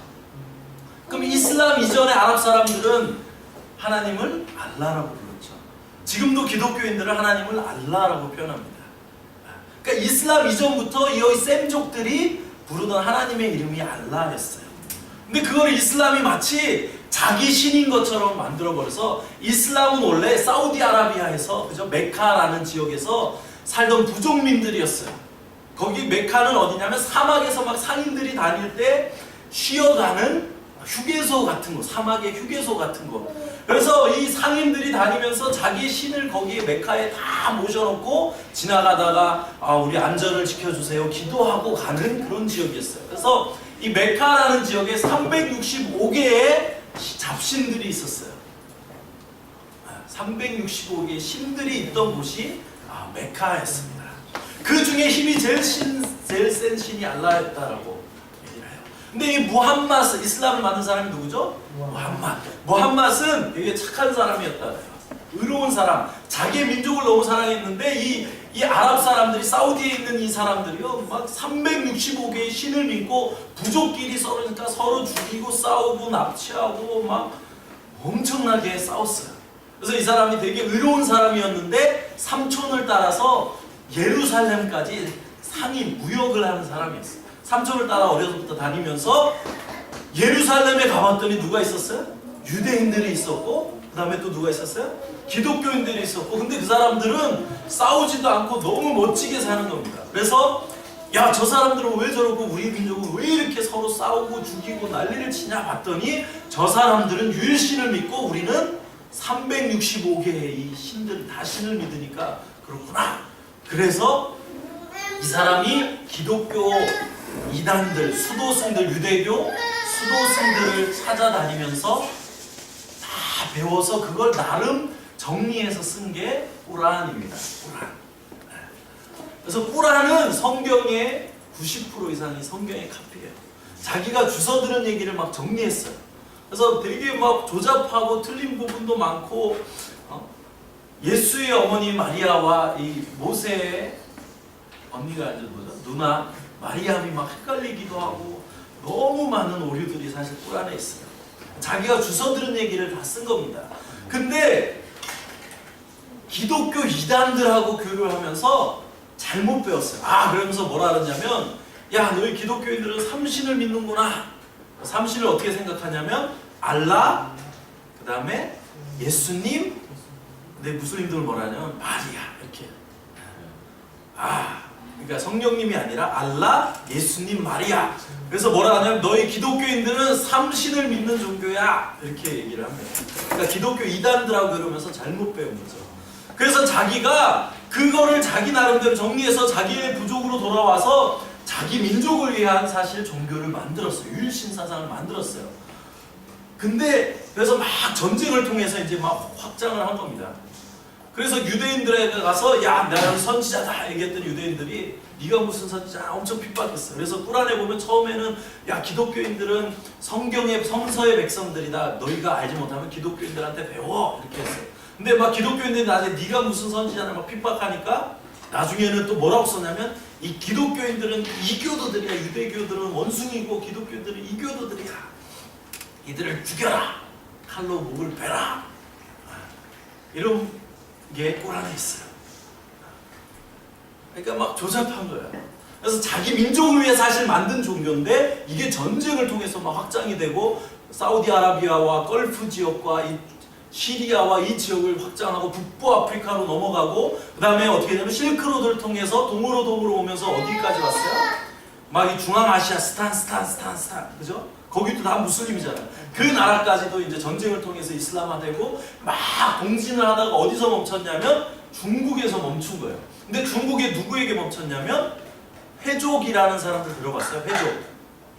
그럼 이슬람 이전의 아랍 사람들은 하나님을 알라라고 불렀죠. 지금도 기독교인들은 하나님을 알라라고 표현합니다. 그러니까 이슬람 이전부터 이 셈족들이 부르던 하나님의 이름이 알라였어요. 근데 그걸 이슬람이 마치 자기 신인 것처럼 만들어버려서 이슬람은 원래 사우디아라비아에서 그죠? 메카라는 지역에서 살던 부족민들이었어요. 거기 메카는 어디냐면 사막에서 막 상인들이 다닐 때 쉬어가는 휴게소 같은 거, 사막의 휴게소 같은 거. 그래서 이 상인들이 다니면서 자기 신을 거기에 메카에 다 모셔놓고 지나가다가 우리 안전을 지켜주세요 기도하고 가는 그런 지역이었어요. 그래서 이 메카라는 지역에 365개의 잡신들이 있었어요. 365개의 신들이 있던 곳이 메카였습니다. 그 중에 힘이 제일 센 신이 알라였다라고 얘기를 해요. 근데 이 무함마스, 이슬람을 만든 사람이 누구죠? 무함마스는 되게 착한 사람이었다. 의로운 사람, 자기의 민족을 너무 사랑했는데 이 아랍 사람들이, 사우디에 있는 이 사람들이요, 막 365개의 신을 믿고 부족끼리 서로 죽이고 싸우고 납치하고 막 엄청나게 싸웠어요. 그래서 이 사람이 되게 의로운 사람이었는데 삼촌을 따라서 예루살렘까지 상인, 무역을 하는 사람이었어요. 삼촌을 따라 어려서부터 다니면서 예루살렘에 가봤더니 누가 있었어요? 유대인들이 있었고, 그 다음에 또 누가 있었어요? 기독교인들이 있었고. 근데 그 사람들은 싸우지도 않고 너무 멋지게 사는 겁니다. 그래서 야, 저 사람들은 왜 저러고 우리 민족은 왜 이렇게 서로 싸우고 죽이고 난리를 치냐 봤더니 저 사람들은 유일신을 믿고 우리는 365개의 이 신들 다 신을 믿으니까 그렇구나. 그래서 이 사람이 기독교 이단들, 수도승들, 유대교 수도승들을 찾아다니면서 다 배워서 그걸 나름 정리해서 쓴 게 꾸란입니다. 꾸란. 그래서 꾸란은 성경의 90% 이상이 성경의 카피예요. 자기가 주워 들은 얘기를 막 정리했어요. 그래서 되게 막 조잡하고 틀린 부분도 많고, 예수의 어머니 마리아와 이 모세의 언니가 이제 뭐죠? 누나 마리암이 막 헷갈리기도 하고 너무 많은 오류들이 사실 꾸란에 있어요. 자기가 주워 들은 얘기를 다 쓴 겁니다. 근데 기독교 이단들하고 교류를 하면서 잘못 배웠어요. 그러면서 뭐라 그러냐면, 야, 너희 기독교인들은 삼신을 믿는구나. 삼신을 어떻게 생각하냐면 알라, 그 다음에 예수님, 근데 무슬림들은 뭐라 하냐면 마리아, 이렇게. 그러니까 성령님이 아니라 알라, 예수님, 마리아. 그래서 뭐라 하냐면 너희 기독교인들은 삼신을 믿는 종교야, 이렇게 얘기를 합니다. 그러니까 기독교 이단들하고 그러면서 잘못 배운 거죠. 그래서 자기가 그거를 자기 나름대로 정리해서 자기의 부족으로 돌아와서 자기 민족을 위한 사실 종교를 만들었어요. 유일신 사상을 만들었어요. 근데 그래서 막 전쟁을 통해서 이제 막 확장을 한 겁니다. 그래서 유대인들에게 가서 야, 내가 선지자다 얘기했더니 유대인들이 네가 무슨 선지자, 엄청 핍박했어. 그래서 꾸란에 보면 처음에는 야, 기독교인들은 성경의 성서의 백성들이다. 너희가 알지 못하면 기독교인들한테 배워, 이렇게 했어요. 근데 막 기독교인들이 나중에 네가 무슨 선지자냐 막 핍박하니까 나중에는 또 뭐라고 썼냐면 이 기독교인들은 이교도들이야. 유대교들은 원숭이고 기독교인들은 이교도들이야. 이들을 죽여라. 칼로 목을 베라. 이런 게 꾸란에 있어요. 그러니까 막 조잡한 거예요. 그래서 자기 민족을 위해 사실 만든 종교인데 이게 전쟁을 통해서 막 확장이 되고 사우디아라비아와 걸프 지역과 이 시리아와 이 지역을 확장하고 북부 아프리카로 넘어가고 그 다음에 어떻게 되냐면 실크로드를 통해서 동으로 오면서 어디까지 왔어요? 막 이 중앙아시아 스탄 그죠? 거기도 다 무슬림이잖아요. 그 나라까지도 이제 전쟁을 통해서 이슬람화되고 막 동진을 하다가 어디서 멈췄냐면 중국에서 멈춘 거예요. 근데 중국에 누구에게 멈췄냐면 회족이라는 사람들 들어봤어요? 회족.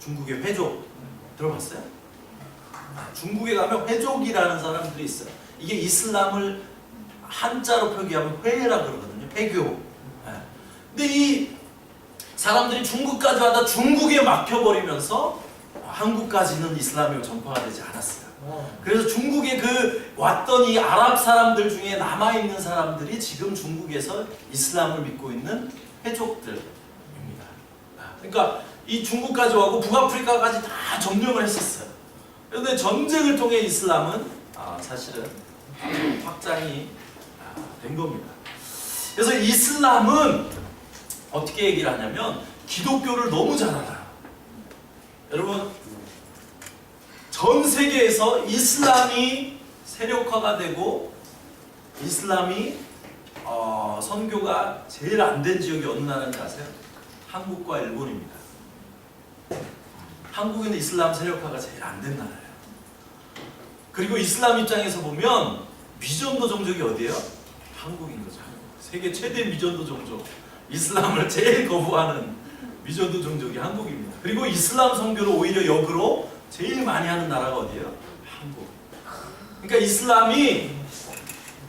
중국의 회족 들어봤어요? 중국에 가면 회족이라는 사람들이 있어요. 이게 이슬람을 한자로 표기하면 회라 그러거든요. 회교. 근데 이 사람들이 중국까지 와다 중국에 막혀버리면서 한국까지는 이슬람이 전파가 되지 않았어요. 그래서 중국에 그 왔던 이 아랍 사람들 중에 남아있는 사람들이 지금 중국에서 이슬람을 믿고 있는 회족들입니다. 그러니까 이 중국까지 와고 북아프리카까지 다 점령을 했었어요. 그런데 전쟁을 통해 이슬람은 사실은 확장이 된 겁니다. 그래서 이슬람은 어떻게 얘기를 하냐면 기독교를 너무 잘 알아요. 여러분, 전 세계에서 이슬람이 세력화가 되고 이슬람이 선교가 제일 안 된 지역이 어느 나라인지 아세요? 한국과 일본입니다. 한국에는 이슬람 세력화가 제일 안 된 나라예요. 그리고 이슬람 입장에서 보면 미전도 종족이 어디예요? 한국인 거죠. 세계 최대 미전도 종족. 이슬람을 제일 거부하는 미전도 종족이 한국입니다. 그리고 이슬람 선교를 오히려 역으로 제일 많이 하는 나라가 어디예요? 한국. 그러니까 이슬람이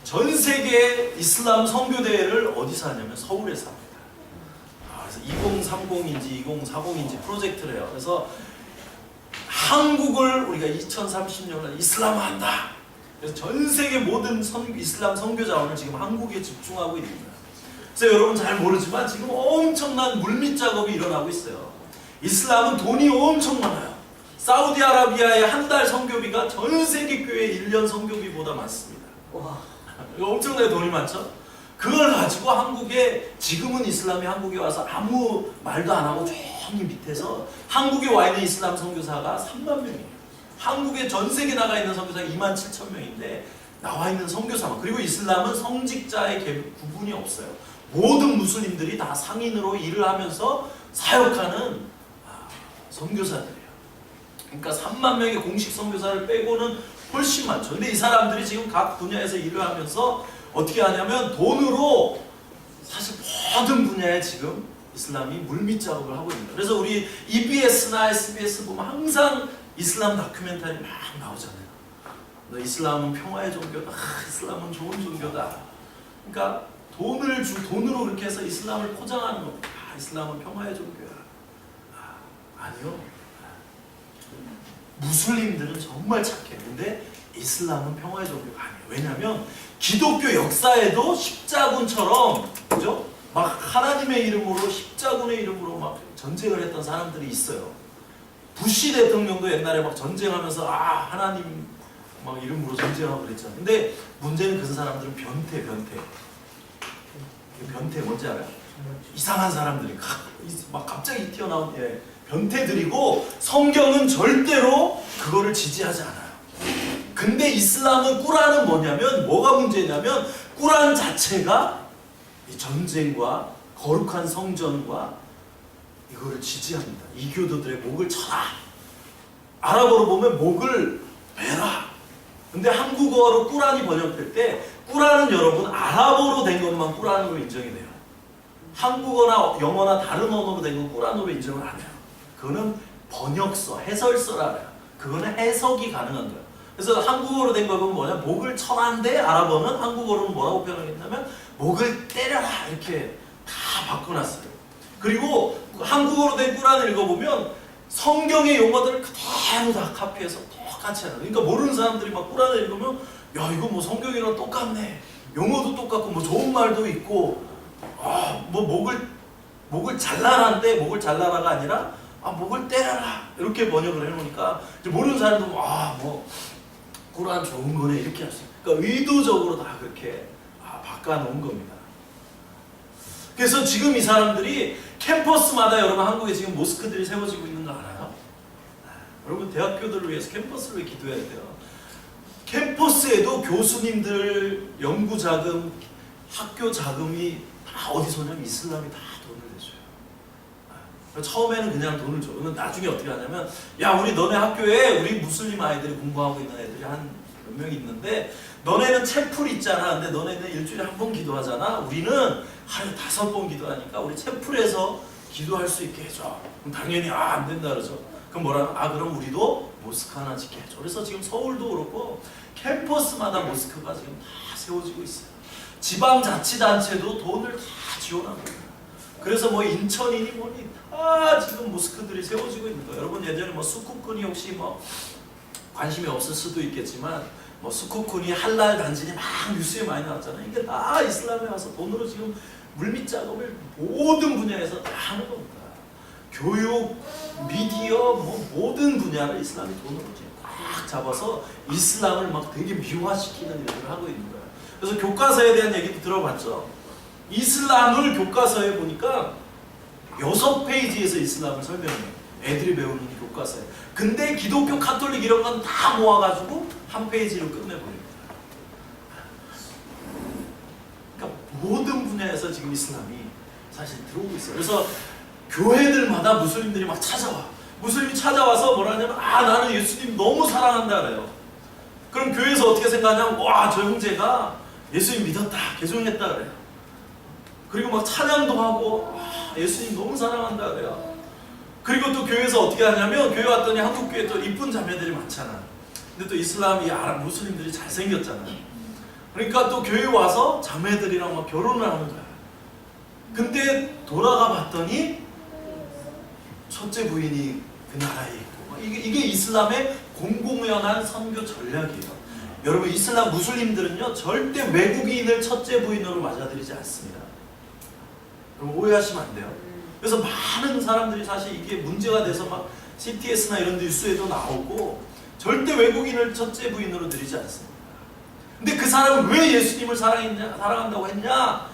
전 세계 이슬람 선교 대회를 어디서 하냐면 서울에서 합니다. 그래서 2030인지 2040인지 프로젝트를 해요. 그래서 한국을 우리가 2030년에 이슬람화한다. 그래서 전 세계 모든 이슬람 선교 자원을 지금 한국에 집중하고 있습니다. 그래서 여러분 잘 모르지만 지금 엄청난 물밑 작업이 일어나고 있어요. 이슬람은 돈이 엄청 많아요. 사우디아라비아의 한 달 선교비가 전 세계 교회 1년 선교비보다 많습니다. 이거 엄청나게 돈이 많죠? 그걸 가지고 한국에 지금은 이슬람이 한국에 와서 아무 말도 안 하고 조용히 밑에서 한국에 와 있는 이슬람 선교사가 3만 명이에요. 한국에 전 세계 나가 있는 선교사가 27,000명인데 나와 있는 선교사만. 그리고 이슬람은 성직자의 구분이 없어요. 모든 무슬림들이 다 상인으로 일을 하면서 사역하는 선교사들이에요. 그러니까 3만 명의 공식 선교사를 빼고는 훨씬 많죠. 근데 이 사람들이 지금 각 분야에서 일을 하면서 어떻게 하냐면 돈으로 사실 모든 분야에 지금 이슬람이 물밑 작업을 하고 있습니다. 그래서 우리 EBS나 SBS 보면 항상 이슬람 다큐멘터리 막 나오잖아요. 이슬람은 평화의 종교다. 이슬람은 좋은 종교다. 그러니까 돈으로 그렇게 해서 이슬람을 포장하는 겁니다. 이슬람은 평화의 종교야. 아니요. 무슬림들은 정말 착해. 근데 이슬람은 평화의 종교가 아니에요. 왜냐하면 기독교 역사에도 십자군처럼, 그죠? 막 하나님의 이름으로, 십자군의 이름으로 막 전쟁을 했던 사람들이 있어요. 부시 대통령도 옛날에 막 전쟁하면서 하나님 막 이름으로 전쟁하고 그랬잖아요. 근데 문제는 그 사람들은 변태. 변태 뭔지 알아요? 이상한 사람들이 막 갑자기 튀어나온 변태들이고, 성경은 절대로 그거를 지지하지 않아요. 근데 이슬람은 꾸란은 뭐냐면, 뭐가 문제냐면 꾸란 자체가 이 전쟁과 거룩한 성전과 이거를 지지합니다. 이교도들의 목을 쳐라. 아랍어로 보면 목을 베라. 근데 한국어로 꾸란이 번역될 때 꾸란은 여러분 아랍어로 된 것만 꾸란으로 인정이 돼요. 한국어나 영어나 다른 언어로 된 건 꾸란으로 인정을 안 해요. 그거는 번역서, 해설서라 해요. 그거는 해석이 가능한 거예요. 그래서 한국어로 된 거는 뭐냐? 목을 쳐라인데 아랍어는 한국어로는 뭐라고 표현하겠냐면 목을 때려라 이렇게 다 바꿔놨어요. 그리고 한국어로 된 꾸란을 읽어보면 성경의 용어들을 그대로 다 카피해서 똑같이 하는. 그러니까 모르는 사람들이 막 꾸란을 읽으면 야 이거 뭐 성경이랑 똑같네. 용어도 똑같고 뭐 좋은 말도 있고 뭐 목을 잘라라인데 목을 잘라라가 아니라 목을 때려라 이렇게 번역을 해놓으니까 이제 모르는 사람도 뭐 꾸란 좋은 거네 이렇게 할 수 있어요. 그러니까 의도적으로 다 그렇게 바꿔놓은 겁니다. 그래서 지금 이 사람들이 캠퍼스마다 여러분 한국에 지금 모스크들이 세워지고 있는 거 알아요? 여러분 대학교들을 위해서 캠퍼스를 왜 기도해야 돼요? 캠퍼스에도 교수님들 연구 자금, 학교 자금이 다 어디서냐면 이슬람이 다 돈을 내줘요. 처음에는 그냥 돈을 줘. 그러면 나중에 어떻게 하냐면 야 우리 너네 학교에 우리 무슬림 아이들이 공부하고 있는 애들이 한 몇 명 있는데 너네는 채플 있잖아. 근데 너네는 일주일에 한 번 기도하잖아. 우리는 하루에 5번 기도하니까 우리 채플에서 기도할 수 있게 해줘. 그럼 당연히 안 된다 그러죠. 그럼 뭐라면 그럼 우리도 모스크 하나 짓게 해줘. 그래서 지금 서울도 그렇고 캠퍼스마다 모스크가 지금 다 세워지고 있어요. 지방자치단체도 돈을 다 지원하고 있어요. 그래서 뭐 인천이니 뭐니 다 지금 모스크들이 세워지고 있는 거예요. 여러분 예전에 뭐 수쿠쿤이 혹시 뭐 관심이 없을 수도 있겠지만 뭐 수쿠쿤이 할랄 단신이 막 뉴스에 많이 나왔잖아요. 이게 다 이슬람에 와서 돈으로 지금 물밑 작업을 모든 분야에서 다 하는 겁니다. 교육, 미디어, 뭐 모든 분야를 이슬람이 돈으로 지금 꽉 잡아서 이슬람을 막 되게 미화시키는 일을 하고 있는 거예요. 그래서 교과서에 대한 얘기도 들어봤죠. 이슬람을 교과서에 보니까 6페이지에서 이슬람을 설명해요. 애들이 배우는 교과서에. 근데 기독교, 카톨릭 이런 건 다 모아가지고 한 페이지로 끝내버립니다. 그러니까 모든 분야에서 지금 이슬람이 사실 들어오고 있어요. 그래서 교회들마다 무슬림들이 막 찾아와. 무슬림이 찾아와서 뭐라 하냐면 나는 예수님 너무 사랑한다 그래요. 그럼 교회에서 어떻게 생각하냐면 저 형제가 예수님 믿었다, 개종했다 그래요. 그리고 막 찬양도 하고 예수님 너무 사랑한다 그래요. 그리고 또 교회에서 어떻게 하냐면 교회 왔더니 한국 교회 또 이쁜 자매들이 많잖아. 근데 또 이슬람이 아랍 무슬림들이 잘생겼잖아. 그러니까 또 교회 와서 자매들이랑 막 결혼을 하는 거야. 근데 돌아가 봤더니 첫째 부인이 그 나라에 있고 이게 이슬람의 공공연한 선교 전략이에요. 여러분 이슬람 무슬림들은요 절대 외국인을 첫째 부인으로 맞아들이지 않습니다. 여러분 오해하시면 안 돼요. 그래서 많은 사람들이 사실 이게 문제가 돼서 막 CTS나 이런 뉴스에도 나오고 절대 외국인을 첫째 부인으로 들이지 않습니다. 근데 그 사람은 왜 예수님을 사랑한다고 했냐?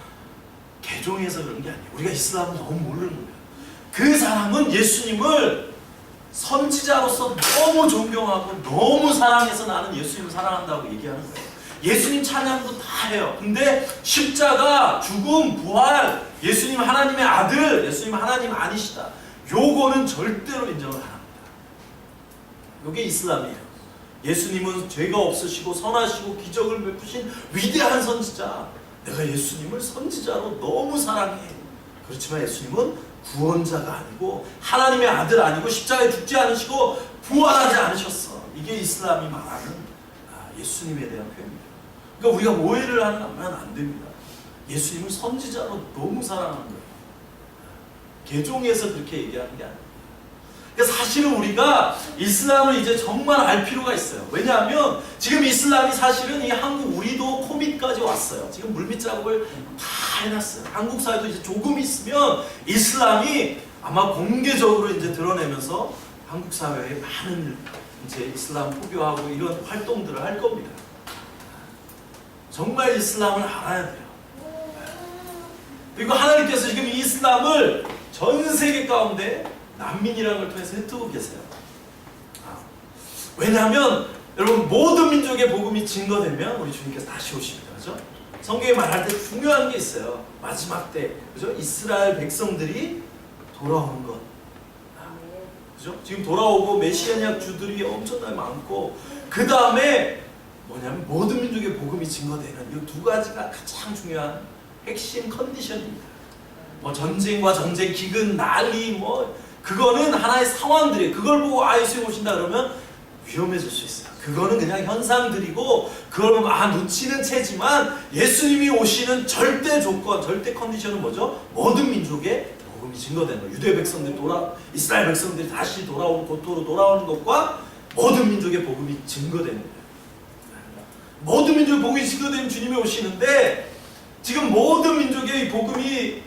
개종해서 그런 게 아니에요. 우리가 이슬람을 너무 모르는 거예요. 그 사람은 예수님을 선지자로서 너무 존경하고 너무 사랑해서 나는 예수님을 사랑한다고 얘기하는 거예요. 예수님 찬양도 다 해요. 근데 십자가, 죽음, 부활, 예수님 하나님의 아들, 예수님 하나님 아니시다. 요거는 절대로 인정을 안 합니다. 요게 이슬람이에요. 예수님은 죄가 없으시고 선하시고 기적을 베푸신 위대한 선지자. 내가 예수님을 선지자로 너무 사랑해. 그렇지만 예수님은 구원자가 아니고 하나님의 아들 아니고 십자가에 죽지 않으시고 부활하지 않으셨어. 이게 이슬람이 말하는 예수님에 대한 표현입니다. 그러니까 우리가 오해를 하면 안 됩니다. 예수님을 선지자로 너무 사랑하는 거예요. 개종에서 그렇게 얘기하는 게 아니에요. 그러니까 사실은 우리가 이슬람을 이제 정말 알 필요가 있어요. 왜냐하면 지금 이슬람이 사실은 이 한국 우리도 코빗까지 왔어요. 지금 물밑 작업을 다 해놨어요. 한국 사회도 이제 조금 있으면 이슬람이 아마 공개적으로 이제 드러내면서 한국 사회에 많은 이제 이슬람 포교하고 이런 활동들을 할 겁니다. 정말 이슬람을 알아야 돼요. 그리고 하나님께서 지금 이 이슬람을 전 세계 가운데 난민이라는 걸 통해서 흩뜨고 계세요. 왜냐하면 여러분 모든 민족의 복음이 증거되면 우리 주님께서 다시 오십니다. 그죠? 성경에 말할 때 중요한 게 있어요. 마지막 때, 그죠? 이스라엘 백성들이 돌아오는 것. 그죠? 지금 돌아오고 메시아니악 주들이 엄청나게 많고 그 다음에 뭐냐면 모든 민족의 복음이 증거되는 이 두 가지가 가장 중요한 핵심 컨디션입니다. 뭐 전쟁과 전쟁, 기근, 난리 뭐 그거는 하나의 상황들이에요. 그걸 보고 예수님 오신다 그러면 위험해질 수 있어요. 그거는 그냥 현상들이고 그걸 보면 놓치는 채지만 예수님이 오시는 절대 조건, 절대 컨디션은 뭐죠? 모든 민족의 복음이 증거되는 거예요. 유대 백성들이 이스라엘 백성들이 다시 돌아오는 고토로 돌아오는 것과 모든 민족의 복음이 증거되는 거예요. 모든 민족의 복음이 증거되는 주님이 오시는데 지금 모든 민족의 이 복음이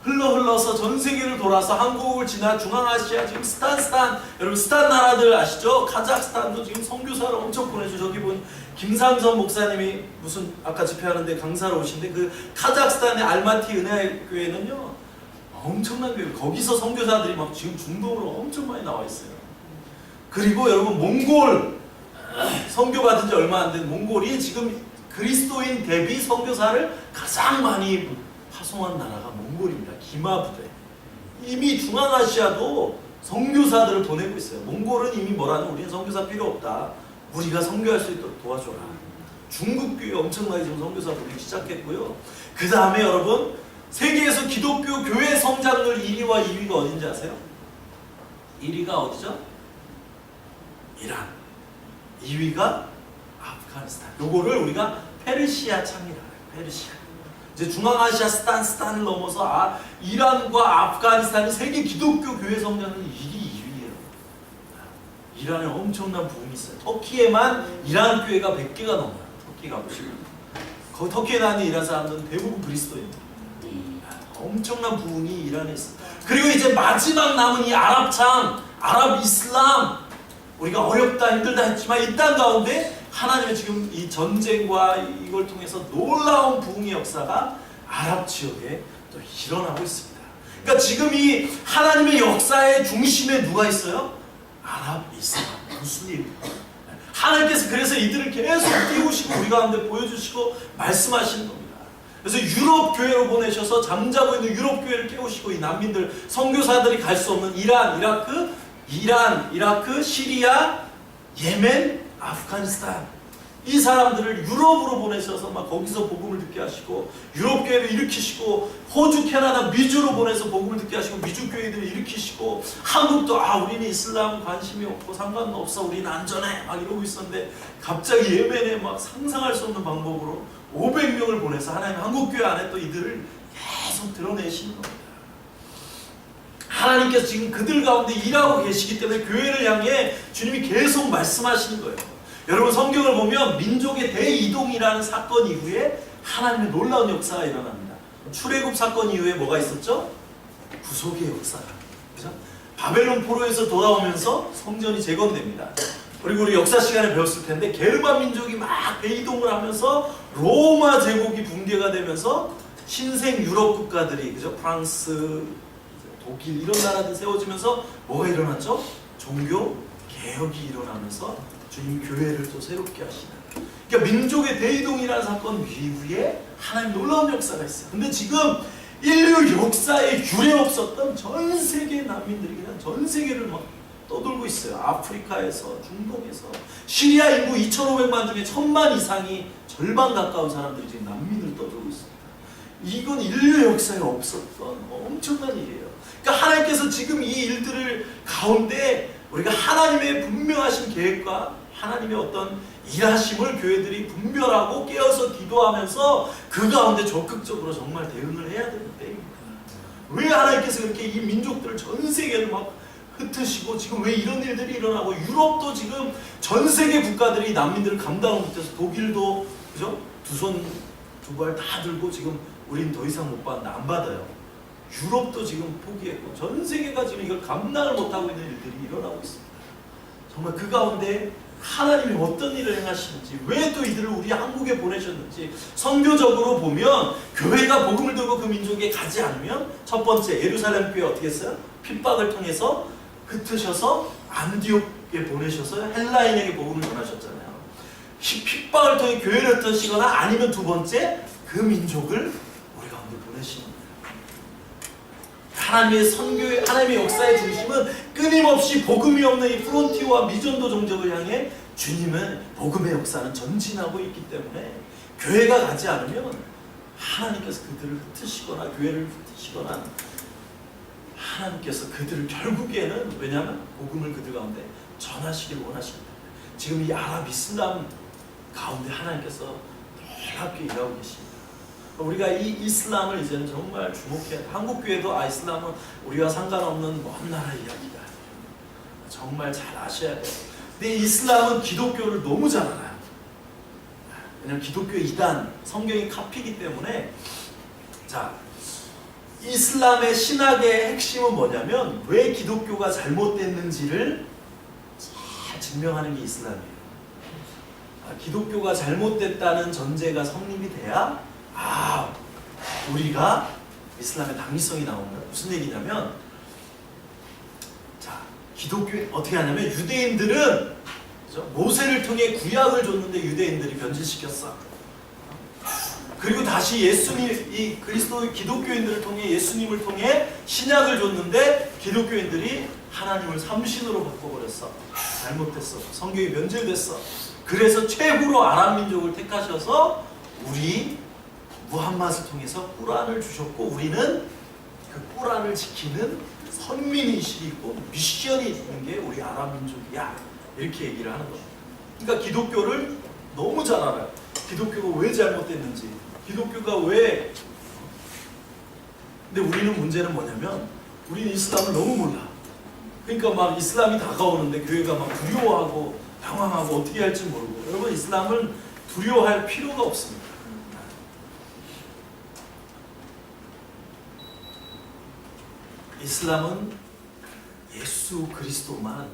흘러서 전 세계를 돌아서 한국을 지나 중앙아시아 지금 스탄 여러분 스탄 나라들 아시죠? 카자흐스탄도 지금 선교사를 엄청 보내죠. 저기 본 김상선 목사님이 무슨 아까 집회하는데 강사로 오신데 그 카자흐스탄의 알마티 은혜교회는요 엄청난 교회. 거기서 선교사들이 막 지금 중동으로 엄청 많이 나와 있어요. 그리고 여러분 몽골 선교받은 지 얼마 안 된 몽골이 지금 그리스도인 대비 선교사를 가장 많이 파송한 나라가 몽골입니다. 기마부대. 이미 중앙아시아도 선교사들을 보내고 있어요. 몽골은 이미 뭐라는 우리는 선교사 필요 없다. 우리가 선교할 수 있도록 도와줘라. 중국 교회 엄청나게 지금 선교사 보내기 시작했고요. 그 다음에 여러분 세계에서 기독교 교회 성장률 1위와 2위가 어딘지 아세요? 1위가 어디죠? 이란. 2위가 아프가니스탄. 요거를 우리가 페르시아 창이라 해요. 페르시아. 이제 중앙아시아 스탄을 넘어서 이란과 아프가니스탄이 세계 기독교 교회 성장률 1위, 2위예요. 이란에 엄청난 부흥이 있어요. 터키에만 이란 교회가 100개가 넘어요. 터키 가보시면. 거기 터키에 나는 이란 사람들은 대부분 그리스도입니다. 엄청난 부흥이 이란에 있어요. 그리고 이제 마지막 남은 이 아랍창, 아랍 이슬람, 우리가 어렵다 힘들다 했지만 이 땅 가운데 하나님의 지금 이 전쟁과 이걸 통해서 놀라운 부흥의 역사가 아랍 지역에 또 일어나고 있습니다. 그러니까 지금 이 하나님의 역사의 중심에 누가 있어요? 아랍 이슬람, 무슬림. 하나님께서 그래서 이들을 계속 띄우시고 우리 가운데 보여주시고 말씀하시는 겁니다. 그래서 유럽 교회로 보내셔서 잠자고 있는 유럽 교회를 깨우시고 이 난민들, 선교사들이 갈 수 없는 이란, 이라크, 시리아, 예멘, 아프가니스탄 이 사람들을 유럽으로 보내셔서 막 거기서 복음을 듣게 하시고 유럽 교회를 일으키시고 호주, 캐나다, 미주로 보내서 복음을 듣게 하시고 미주 교회들을 일으키시고 한국도 우리는 이슬람 관심이 없고 상관도 없어 우리는 안전해 막 이러고 있었는데 갑자기 예멘에 막 상상할 수 없는 방법으로 500명을 보내서 하나님 한국교회 안에 또 이들을 계속 드러내시는 겁니다. 하나님께서 지금 그들 가운데 일하고 계시기 때문에 교회를 향해 주님이 계속 말씀하시는 거예요. 여러분 성경을 보면 민족의 대이동이라는 사건 이후에 하나님의 놀라운 역사가 일어납니다. 출애굽 사건 이후에 뭐가 있었죠? 구속의 역사가. 그죠? 바벨론 포로에서 돌아오면서 성전이 재건됩니다. 그리고 우리 역사 시간에 배웠을 텐데 게르만 민족이 막 대이동을 하면서 로마 제국이 붕괴가 되면서 신생 유럽 국가들이 그죠? 프랑스, 독일 이런 나라들 세워지면서 뭐가 일어났죠? 종교 개혁이 일어나면서 주님 교회를 또 새롭게 하시는. 그러니까 민족의 대이동이라는 사건 이후에 하나님 놀라운 역사가 있어요. 근데 지금 인류 역사에 유례 없었던 전 세계 난민들이 그냥 전 세계를 막 떠돌고 있어요. 아프리카에서, 중동에서. 시리아 인구 2,500만 중에 1,000만 이상이 절반 가까운 사람들이 지금 난민을 떠돌고 있습니다. 이건 인류 역사에 없었던 엄청난 일이에요. 그러니까 하나님께서 지금 이 일들을 가운데 우리가 하나님의 분명하신 계획과 하나님의 어떤 일하심을 교회들이 분별하고 깨어서 기도하면서 그 가운데 적극적으로 정말 대응을 해야 되는 때입니다. 왜 하나님께서 그렇게 이 민족들을 전 세계를 막 흩으시고 지금 왜 이런 일들이 일어나고 유럽도 지금 전 세계 국가들이 난민들을 감당을 못해서 독일도 그죠? 두 손 두 발 다 들고 지금 우린 더 이상 못 받는다 안 받아요. 유럽도 지금 포기했고 전 세계가 지금 이걸 감당을 못하고 있는 일들이 일어나고 있습니다. 정말 그 가운데 하나님이 어떤 일을 행하시는지 왜 또 이들을 우리 한국에 보내셨는지 선교적으로 보면 교회가 복음을 들고 그 민족에 가지 않으면 첫 번째 예루살렘 교회 어떻게 했어요? 핍박을 통해서 흩으셔서 안디옥에 보내셔서 헬라인에게 복음을 전하셨잖아요. 핍박을 통해 교회를 흩으시거나 아니면 두 번째 그 민족을 우리 가운데 보내시는 거예요. 하나님의 선교의 하나님의 역사의 중심은 끊임없이 복음이 없는 이 프론티어와 미전도 종족을 향해 주님은 복음의 역사는 전진하고 있기 때문에 교회가 가지 않으면 하나님께서 그들을 흩으시거나 교회를 흩으시거나 하나님께서 그들을 결국에는 왜냐하면 복음을 그들 가운데 전하시길 원하십니다. 지금 이 아랍 이슬람 가운데 하나님께서 놀랍게 일하고 계십니다. 우리가 이 이슬람을 이제는 정말 주목해야 돼요. 한국 교회도 이슬람은 우리와 상관없는 먼 나라 이야기가 아니에요. 정말 잘 아셔야 돼요. 근데 이슬람은 기독교를 너무 잘 알아요. 왜냐면 기독교 이단, 성경이 카피이기 때문에 자 이슬람의 신학의 핵심은 뭐냐면 왜 기독교가 잘못됐는지를 잘 증명하는 게 이슬람이에요. 기독교가 잘못됐다는 전제가 성립이 돼야 우리가 이슬람의 당위성이 나오는 거예요. 무슨 얘기냐면 자 기독교에 어떻게 하냐면 유대인들은 그렇죠? 모세를 통해 구약을 줬는데 유대인들이 변질시켰어. 그리고 다시 예수님 이 그리스도 기독교인들을 통해 예수님을 통해 신약을 줬는데 기독교인들이 하나님을 삼신으로 바꿔버렸어. 잘못됐어. 성경이 변질됐어. 그래서 최후로 아랍 민족을 택하셔서 우리 무함mad을 통해서 꾸란을 주셨고 우리는 그 꾸란을 지키는 선민의식이 있고 미션이 있는 게 우리 아랍 민족이야. 이렇게 얘기를 하는 거예요. 그러니까 기독교를 너무 잘 알아요. 기독교가 왜 잘못됐는지 기독교가 왜 근데 우리는 문제는 뭐냐면 우리는 이슬람을 너무 몰라. 그러니까 막 이슬람이 다가오는데 교회가 막 두려워하고 당황하고 어떻게 할지 모르고 여러분 이슬람은 두려워할 필요가 없습니다. 이슬람은 예수 그리스도만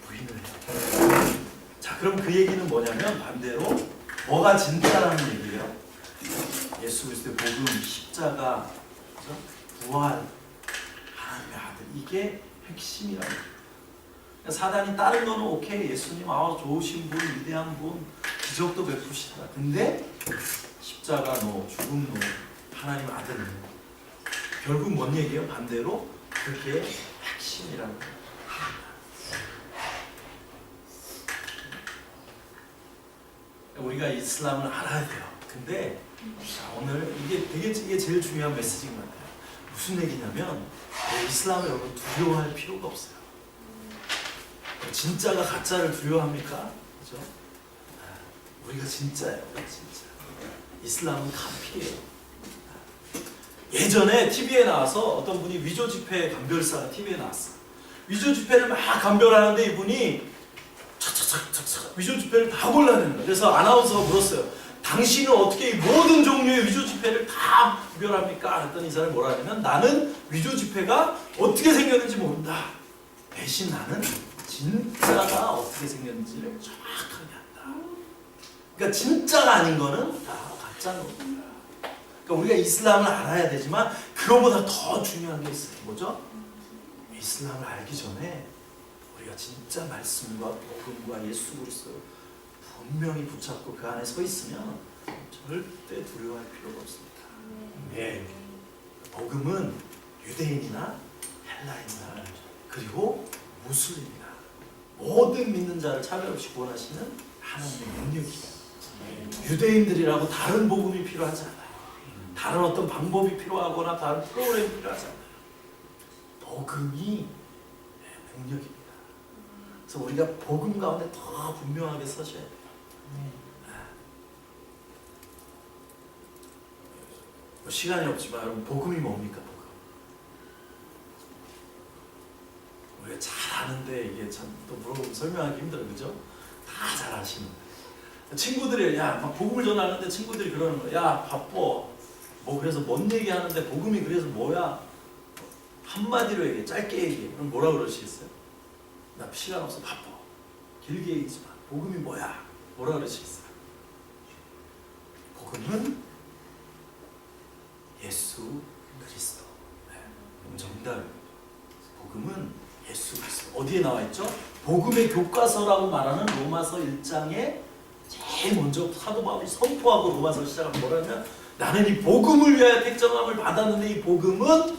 부인을 해요. 자 그럼 그 얘기는 뭐냐면 반대로 뭐가 진짜라는 얘기예요. 예수 그리스도의 복음, 십자가, 그렇죠? 부활, 하나님의 아들 이게 핵심이라는 거예요. 사단이 다른 거는 오케이 예수님 좋으신 분, 위대한 분, 기적도 베푸시더라. 근데 십자가 노, 죽음 노, 하나님 아들 노 결국 뭔 얘기예요? 반대로 그게 핵심이라는 거예요. 우리가 이슬람을 알아야 돼요. 근데 오늘 이게 제일 중요한 메시지인 것 같아요. 무슨 얘기냐면 이슬람을 여러분 두려워할 필요가 없어요. 진짜가 가짜를 두려워합니까? 그죠? 우리가 진짜예요. 진짜. 이슬람은 카피예요. 예전에 TV에 나와서 어떤 분이 위조 지폐 감별사가 TV에 나왔어. 위조 지폐를 막 감별하는데 이분이 착착착착 위조 지폐를 다 골라내는 거예요. 그래서 아나운서가 물었어요. 당신은 어떻게 모든 종류의 위조 지폐를 다 구별합니까? 했더니 이 사람이 뭐라 하냐면 나는 위조 지폐가 어떻게 생겼는지 모른다. 대신 나는 진짜가 어떻게 생겼는지를 정확하게 한다. 그러니까 진짜가 아닌 거는 다 가짜인 겁니다. 그러니까 우리가 이슬람을 알아야 되지만 그거보다 더 중요한 게 있어요. 뭐죠? 이슬람을 알기 전에 우리가 진짜 말씀과 복음과 예수 그리스도를 분명히 붙잡고 그 안에 서 있으면 절대 두려워할 필요가 없습니다. 네. 복음은 유대인이나 헬라인이나 그리고 무슬림이나 모든 믿는 자를 차별 없이 구원하시는 하나님의 능력이에요. 유대인들이라고 다른 복음이 필요하지 않아요. 다른 어떤 방법이 필요하거나 다른 프로그램이 필요하지 않아요. 복음이 능력입니다. 그래서 우리가 복음 가운데 더 분명하게 서셔야 돼요. 뭐 시간이 없지만 여러분 복음이 뭡니까? 복음. 우리가 잘 아는데 이게 참 또 물어보면 설명하기 힘들어요. 그죠? 다 잘 아시는데 친구들이 막 복음을 전하는데 친구들이 그러는 거야. 야 바빠. 뭐 그래서 뭔 얘기하는데 복음이 그래서 뭐야? 한마디로 얘기해. 짧게 얘기해. 그럼 뭐라 그러시겠어요? 나 시간 없어. 바빠. 길게 얘기하지 마. 복음이 뭐야? 뭐라 그러시겠어요? 복음은 예수 그리스도. 정답입니다. 복음은 예수 그리스도. 어디에 나와 있죠? 복음의 교과서라고 말하는 로마서 1장에 제일 먼저 사도 바울이 선포하고 로마서 시작하면 뭐라면 나는 이 복음을 위하여 택정함을 받았는데 이 복음은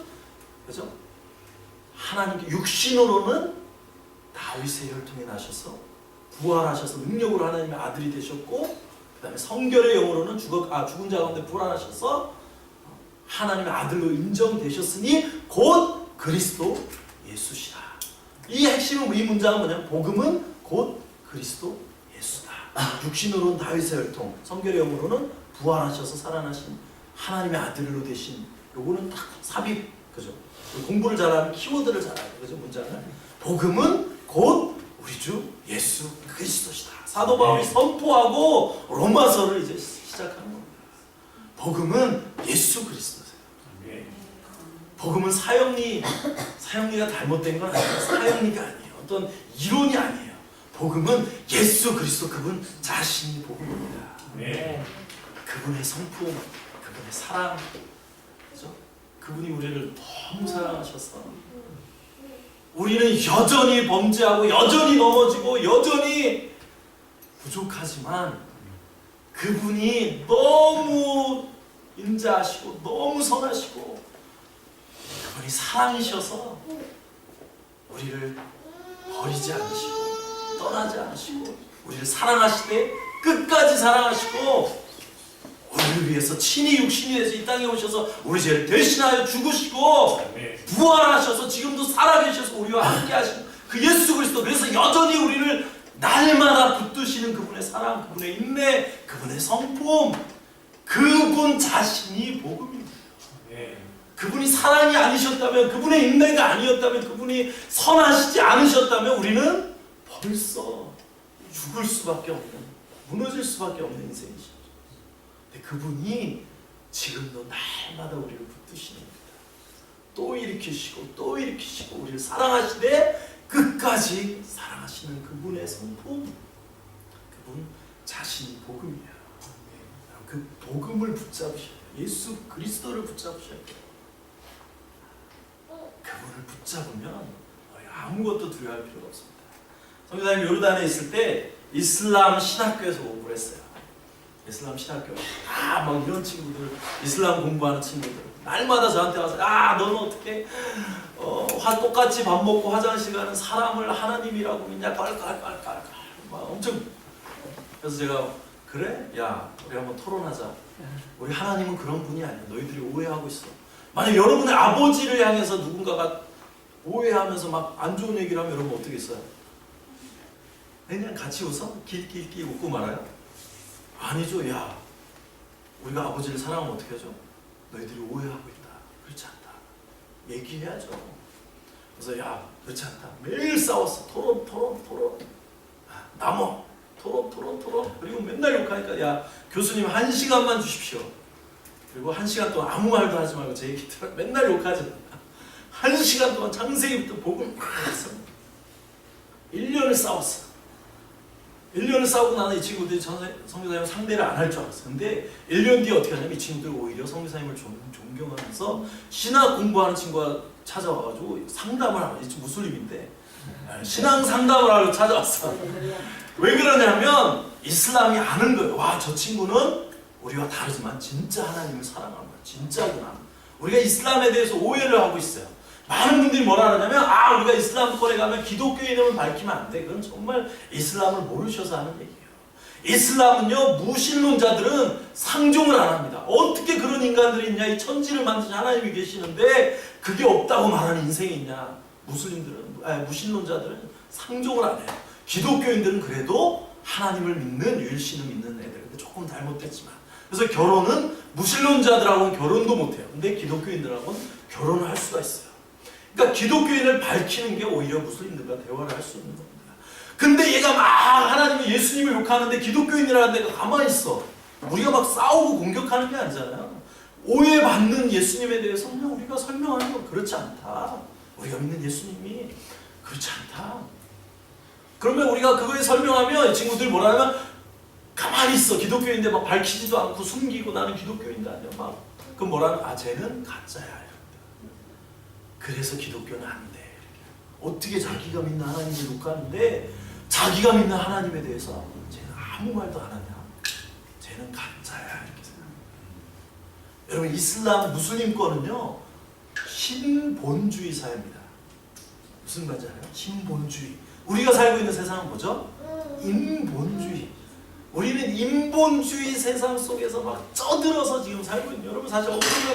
그죠? 하나님께 육신으로는 다윗의 혈통에 나셔서 부활하셔서 능력으로 하나님의 아들이 되셨고 그 다음에 성결의 영으로는 죽은 자 가운데 부활하셔서 하나님의 아들로 인정되셨으니 곧 그리스도 예수시라. 이 핵심은 이 문장은 뭐냐면 복음은 곧 그리스도 예수다. 육신으로는 다윗의 혈통, 성결의 영으로는 부활하셔서 살아나신 하나님의 아들로 되신 요거는 딱 삽입 그죠? 공부를 잘하면 키워드를 잘하는 거죠. 문장은 복음은 곧 우리 주 예수 그리스도시다. 사도 바울이 선포하고 로마서를 이제 시작하는 겁니다. 복음은 예수 그리스도세요. 복음은 사형리가 잘못된 건 아니에요. 사형리가 아니에요. 어떤 이론이 아니에요. 복음은 예수 그리스도 그분 자신이 복음입니다. 그분의 성품, 그분의 사랑, 그죠? 그분이 우리를 너무 사랑하셔서 우리는 여전히 범죄하고 여전히 넘어지고 여전히 부족하지만 그분이 너무 인자하시고 너무 선하시고 그분이 사랑이셔서 우리를 버리지 않으시고 떠나지 않으시고 우리를 사랑하시되 끝까지 사랑하시고 우리를 위해서 친히 육신이 돼서 이 땅에 오셔서 우리 죄를 대신하여 죽으시고 부활하셔서 지금도 살아계셔서 우리와 함께 하신 그 예수 그리스도. 그래서 여전히 우리를 날마다 붙드시는 그분의 사랑, 그분의 인내, 그분의 성품, 그분 자신이 복음입니다. 그분이 사랑이 아니셨다면, 그분의 인내가 아니었다면, 그분이 선하시지 않으셨다면 우리는 벌써 죽을 수밖에 없는, 무너질 수밖에 없는 인생이시죠. 근데 그분이 지금도 날마다 우리를 붙드시는 겁니다. 또 일으키시고 또 일으키시고 우리를 사랑하시되 끝까지 사랑하시는 그분의 성품, 그분 자신이 복음이에요. 그 복음을 붙잡으셔야 돼요. 예수 그리스도를 붙잡으셔야 돼요. 그분을 붙잡으면 아무것도 두려워할 필요가 없습니다. 성교사님 요르단에 있을 때 이슬람 신학교에서 공부를 했어요. 이슬람 신학교. 막 이런 친구들, 이슬람 공부하는 친구들 날마다 저한테 와서 너는 어떻게 똑같이 밥 먹고 화장실 가는 사람을 하나님이라고 믿냐? 깔깔깔깔깔 막 엄청. 그래서 제가 그래? 야 우리 한번 토론하자. 우리 하나님은 그런 분이 아니야. 너희들이 오해하고 있어. 만약 여러분의 아버지를 향해서 누군가가 오해하면서 막 안 좋은 얘기를 하면 여러분 어떻게 했어요? 그냥 같이 웃어? 낄낄낄 웃고 말아요? 아니죠. 야 우리가 아버지를 사랑하면 어떻게 하죠? 너희들이 오해하고 있다. 그렇지 않다. 얘기해야죠. 그래서 야 그렇지 않다. 매일 싸웠어. 토론. 남어. 토론. 그리고 맨날 욕하니까 야 교수님 1시간만 주십시오. 그리고 1시간 동안 아무 말도 하지 말고 제 얘기 들어. 맨날 욕하지. 1시간 동안 창세기부터 복을 막 했어. 1년을 싸웠어. 1년을 싸우고 나는 이 친구들이 성교사님 상대를 안 할 줄 알았어. 근데 1년 뒤에 어떻게 하냐면 이 친구들이 오히려 성교사님을 존경하면서 신학 공부하는 친구가 찾아와가지고 상담을 하고, 이 친구 무슬림인데 신앙 상담을 하러 찾아왔어. 왜 그러냐면 이슬람이 아는 거예요. 와, 저 친구는 우리와 다르지만 진짜 하나님을 사랑하는 거야. 진짜구나. 우리가 이슬람에 대해서 오해를 하고 있어요. 많은 분들이 뭐라 하냐면 우리가 이슬람권에 가면 기독교의 이름을 밝히면 안 돼. 그건 정말 이슬람을 모르셔서 하는 얘기예요. 이슬람은요, 무신론자들은 상종을 안 합니다. 어떻게 그런 인간들이 있냐? 이 천지를 만드신 하나님이 계시는데 그게 없다고 말하는 인생이 있냐? 무신론자들은 상종을 안 해요. 기독교인들은 그래도 하나님을 믿는, 유일신을 믿는 애들. 조금 잘못됐지만. 그래서 결혼은 무신론자들하고는 결혼도 못해요. 근데 기독교인들하고는 결혼을 할 수가 있어요. 그러니까 기독교인을 밝히는 게 오히려 무슬림들과 대화를 할 수 있는 겁니다. 근데 얘가 막 하나님을, 예수님을 욕하는데 기독교인이라는 데가 가만히 있어. 우리가 막 싸우고 공격하는 게 아니잖아요. 오해받는 예수님에 대해서 그냥 우리가 설명하는 건 그렇지 않다. 우리가 믿는 예수님이 그렇지 않다. 그러면 우리가 그거에 설명하면 이 친구들이 뭐라 하면 가만히 있어. 기독교인인데 막 밝히지도 않고 숨기고 나는 기독교인도 아니야. 막 그럼 뭐라 하면 쟤는 가짜야. 이런다. 그래서 기독교는 안 돼. 어떻게 자기가 믿는 하나님을 욕하는데 자기가 믿는 하나님에 대해서 쟤는 아무 말도 안 하냐? 쟤는 가짜야. 이렇게 생각합니다. 여러분, 이슬람 무슬림 거는요, 신본주의 사회입니다. 무슨 말인지 알아요? 신본주의. 우리가 살고 있는 세상은 뭐죠? 인본주의. 우리는 인본주의 세상 속에서 막 쩌들어서 지금 살고 있는, 여러분 사실 엄청난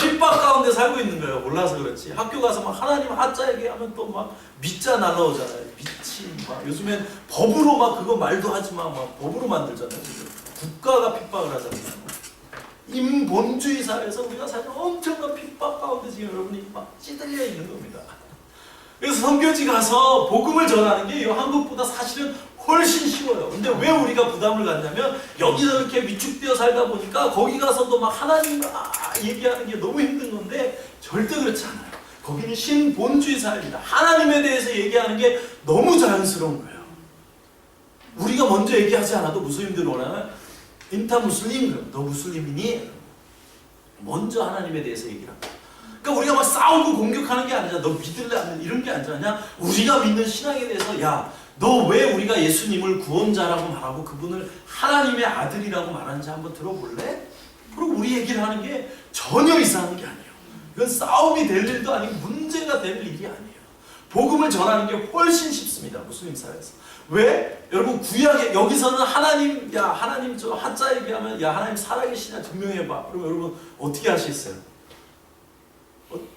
핍박 가운데 살고 있는 거예요. 몰라서 그렇지. 학교 가서 막 하나님 하자 얘기하면 또 막 미자 날라오잖아요. 미친 막 요즘엔 법으로 막 그거 말도 하지 마 막 법으로 만들잖아요. 국가가 핍박을 하잖아요. 인본주의 사회에서 우리가 사실 엄청난 핍박 가운데 지금 여러분이 막 찌들려 있는 겁니다. 그래서 선교지 가서 복음을 전하는 게 한국보다 사실은 훨씬 쉬워요. 근데 왜 우리가 부담을 갖냐면 여기서 이렇게 위축되어 살다 보니까 거기 가서도 막 하나님 얘기하는 게 너무 힘든 건데 절대 그렇지 않아요. 거기는 신본주의 사회입니다. 하나님에 대해서 얘기하는 게 너무 자연스러운 거예요. 우리가 먼저 얘기하지 않아도 무슬림들 원하는 인타 무슬림, 너 무슬림이니? 먼저 하나님에 대해서 얘기를 합니다. 그러니까 우리가 막 싸우고 공격하는 게 아니라 너 믿을래 안 믿을래 이런 게 아니라 우리가 믿는 신앙에 대해서 야, 너 왜 우리가 예수님을 구원자라고 말하고 그분을 하나님의 아들이라고 말하는지 한번 들어볼래? 그리고 우리 얘기를 하는 게 전혀 이상한 게 아니에요. 이건 싸움이 될 일도 아니고 문제가 될 일이 아니에요. 복음을 전하는 게 훨씬 쉽습니다. 무슬림 사회에서. 왜? 여러분 구약에 여기서는 하나님, 야 하나님 저 하자 얘기하면 야 하나님 살아계시냐 증명해봐. 그러면 여러분 어떻게 하시겠어요?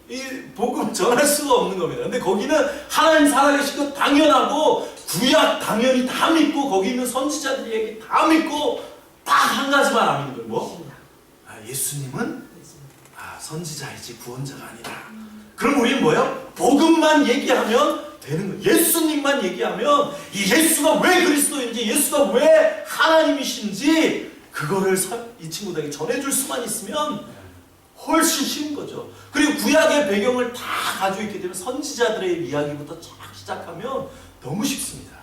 이 복음 전할 수가 없는 겁니다. 근데 거기는 하나님 살아계신 거 당연하고 구약 당연히 다 믿고 거기 있는 선지자들 얘기 다 믿고 딱 한 가지만 안 믿는 거예요. 뭐? 예수님은 선지자이지 구원자가 아니다. 그럼 우리는 뭐예요? 복음만 얘기하면 되는 거예요. 예수님만 얘기하면 이 예수가 왜 그리스도인지 예수가 왜 하나님이신지 그거를 이 친구들에게 전해줄 수만 있으면 훨씬 쉬운 거죠. 그리고 구약의 배경을 다 가지고 있기 때문에 선지자들의 이야기부터 쫙 시작하면 너무 쉽습니다.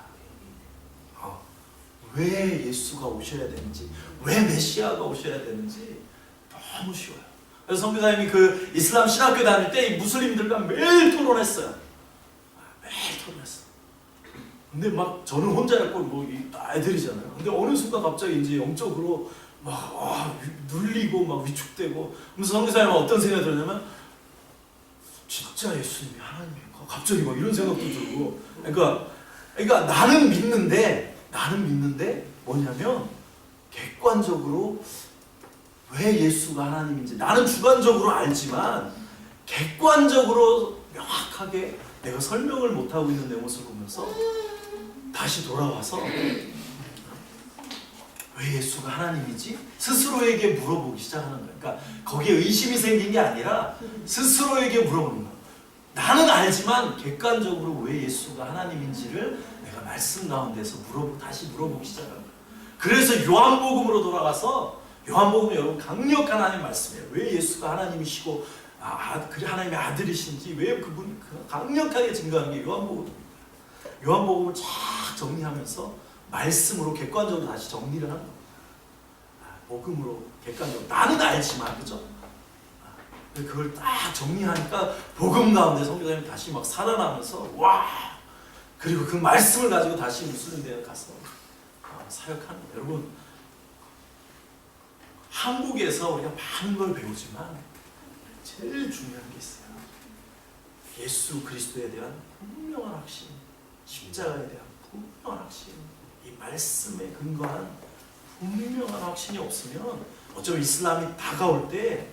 왜 예수가 오셔야 되는지, 왜 메시아가 오셔야 되는지 너무 쉬워요. 그래서 선교사님이 그 이슬람 신학교 다닐 때 이 무슬림들과 매일 토론했어요. 매일 토론했어. 근데 막 저는 혼자였고 뭐 애들이잖아요. 근데 어느 순간 갑자기 이제 영적으로 막 눌리고 막 위축되고 그래서 선교사님은 어떤 생각이 들었냐면 진짜 예수님이 하나님인가? 갑자기 막 이런 생각도 들고 그러니까 나는 믿는데 뭐냐면 객관적으로 왜 예수가 하나님인지 나는 주관적으로 알지만 객관적으로 명확하게 내가 설명을 못하고 있는 내 모습을 보면서 다시 돌아와서 왜 예수가 하나님이지? 스스로에게 물어보기 시작하는 거예요. 그러니까 거기에 의심이 생긴 게 아니라 스스로에게 물어보는 거예요. 나는 알지만 객관적으로 왜 예수가 하나님인지를 내가 말씀 가운데서 다시 물어보기 시작하는 거예요. 그래서 요한복음으로 돌아가서 요한복음은 여러분 강력한 하나님 말씀이에요. 왜 예수가 하나님이시고 하나님의 아들이신지 왜 그분이 강력하게 증거하는 게 요한복음입니다. 요한복음을 쫙 정리하면서 말씀으로 객관적으로 다시 정리를 하는 겁니다. 복음으로 객관적으로 나는 알지만 그죠? 그걸 딱 정리하니까 복음 가운데 선교사님이 다시 막 살아나면서 와 그리고 그 말씀을 가지고 다시 무슬림대에 가서 사역하는 거예요. 여러분 한국에서 우리가 많은 걸 배우지만 제일 중요한 게 있어요. 예수 그리스도에 대한 분명한 확신, 십자가에 대한 분명한 확신 이 말씀에 근거한 분명한 확신이 없으면 어쩌면 이슬람이 다가올 때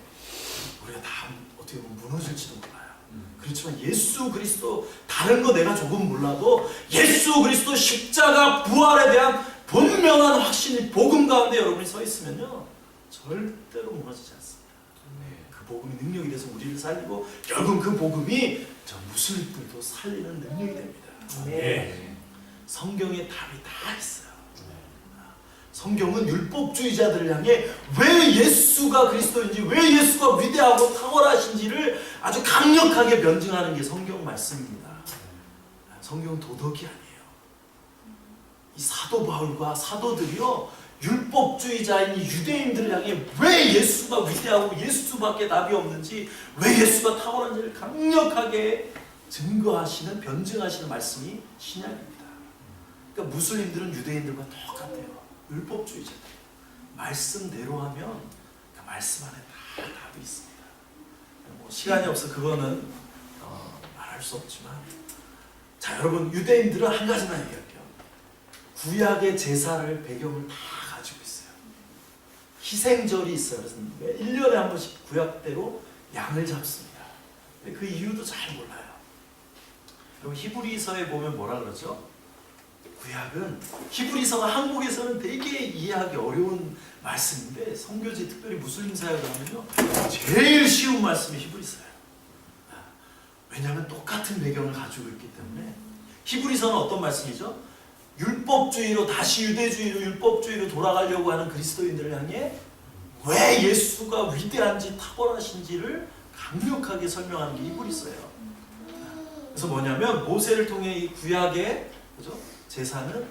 우리가 다 어떻게 보면 무너질지도 몰라요. 그렇지만 예수 그리스도 다른 거 내가 조금 몰라도 예수 그리스도 십자가 부활에 대한 분명한 확신이 복음 가운데 여러분이 서 있으면요 절대로 무너지지 않습니다. 그 복음이 능력이 돼서 우리를 살리고 결국 그 복음이 저 무슬림들도 살리는 능력이 됩니다. 네. 성경에 답이 다 있어요. 성경은 율법주의자들을 향해 왜 예수가 그리스도인지 왜 예수가 위대하고 탁월하신지를 아주 강력하게 변증하는 게 성경 말씀입니다. 성경은 도덕이 아니에요. 이 사도 바울과 사도들이요 율법주의자인 이 유대인들을 향해 왜 예수가 위대하고 예수밖에 답이 없는지 왜 예수가 탁월한지를 강력하게 증거하시는 변증하시는 말씀이 신약입니다. 그러니까 무슬림들은 유대인들과 똑같아요. 율법주의자들. 말씀대로 하면 그 말씀 안에 다 답이 있습니다. 뭐 시간이 없어 그거는 말할 수 없지만 자 여러분 유대인들은 한 가지만 얘기할게요. 구약의 제사를 배경을 다 가지고 있어요. 희생절이 있어요. 그래서 1년에 한 번씩 구약대로 양을 잡습니다. 근데 그 이유도 잘 몰라요. 그럼 히브리서에 보면 뭐라 그러죠? 구약은 히브리서가 한국에서는 되게 이해하기 어려운 말씀인데 선교지 특별히 무슬림 사역을 하면요 제일 쉬운 말씀이 히브리서예요. 왜냐하면 똑같은 배경을 가지고 있기 때문에. 히브리서는 어떤 말씀이죠? 율법주의로 다시 유대주의로 율법주의로 돌아가려고 하는 그리스도인들을 향해 왜 예수가 위대한지 탁월하신지를 강력하게 설명하는 게 히브리서예요. 그래서 뭐냐면 모세를 통해 이 구약의 그죠? 제사는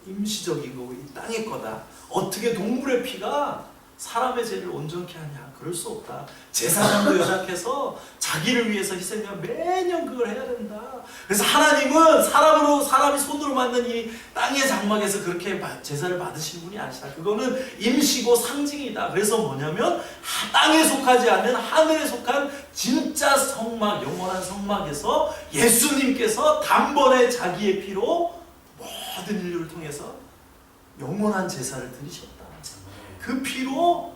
임시적인 거고 이 땅의 거다. 어떻게 동물의 피가 사람의 죄를 온전케 하냐? 그럴 수 없다. 제사장도 연약해서 자기를 위해서 희생하면 매년 그걸 해야 된다. 그래서 하나님은 사람이 손으로 만든 이 땅의 장막에서 그렇게 제사를 받으신 분이 아니시다. 그거는 임시고 상징이다. 그래서 뭐냐면 땅에 속하지 않는 하늘에 속한 진짜 성막, 영원한 성막에서 예수님께서 단번에 자기의 피로 모든 인류를 통해서 영원한 제사를 드리셨다. 그 피로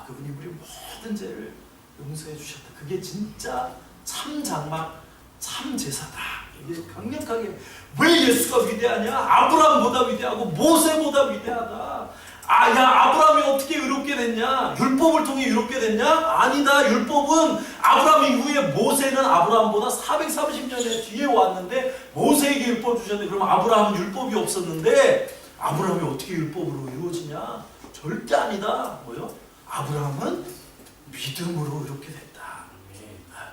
그분이 우리 모든 죄를 용서해 주셨다. 그게 진짜 참 장막, 참 제사다. 이게 강력하게 왜 예수가 위대하냐? 아브라함보다 위대하고 모세보다 위대하다. 야 아브라함이 어떻게 의롭게 됐냐? 율법을 통해 의롭게 됐냐? 아니다. 율법은 아브라함 이후에 모세는 아브라함보다 430년에 뒤에 왔는데 모세에게 율법 주셨는데 그럼 아브라함은 율법이 없었는데 아브라함이 어떻게 율법으로 이루어지냐? 절대 아니다. 뭐요? 아브라함은 믿음으로 이렇게 됐다.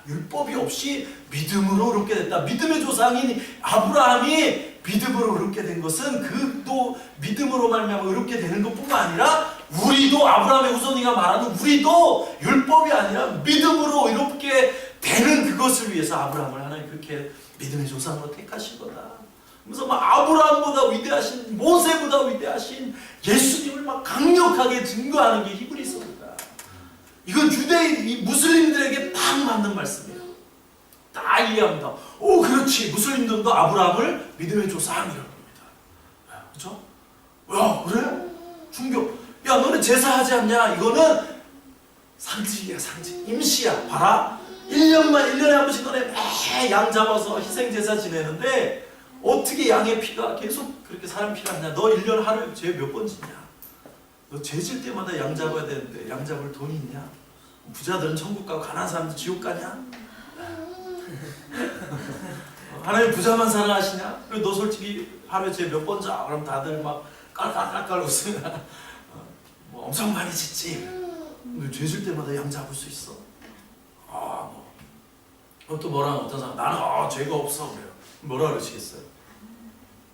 율법이 없이 믿음으로 이렇게 됐다. 믿음의 조상인 아브라함이 믿음으로 이렇게 된 것은 그도 믿음으로 말미암아 이렇게 되는 것뿐만 아니라 우리도 아브라함의 후손이가 말하는 우리도 율법이 아니라 믿음으로 이렇게 되는 그것을 위해서 아브라함을 하나님 그렇게 믿음의 조상으로 택하신 거다. 그래서 막 아브라함보다 위대하신 모세보다 위대하신 예수님을 막 강력하게 증거하는 게 히브리서입니다. 이건 유대인, 이 무슬림들에게 딱 맞는 말씀이에요. 다 이해합니다. 오 그렇지 무슬림들도 아브라함을 믿음의 조상이라고 합니다. 그렇죠? 야 그래? 충격. 야 너네 제사하지 않냐? 이거는 상징이야 상징. 임시야. 봐라. 1년에 한 번씩 너네 매 양 잡아서 희생제사 지내는데 어떻게 양의 피가 계속 그렇게 사람 피가 나냐? 너 1년 하루에 죄 몇 번 짓냐? 너 죄 질 때마다 양 잡아야 되는데 양 잡을 돈이 있냐? 부자들은 천국 가고 가난한 사람들 지옥 가냐? 하나님 부자만 사랑하시냐? 그리고 너 솔직히 하루에 죄 몇 번 자? 그럼 다들 막 깔깔깔깔 웃으면 뭐 엄청 많이 짓지. 죄 질 때마다 양 잡을 수 있어. 또 뭐라는 어떤 사람 나는 죄가 없어 그래요. 뭐라 그러시겠어요?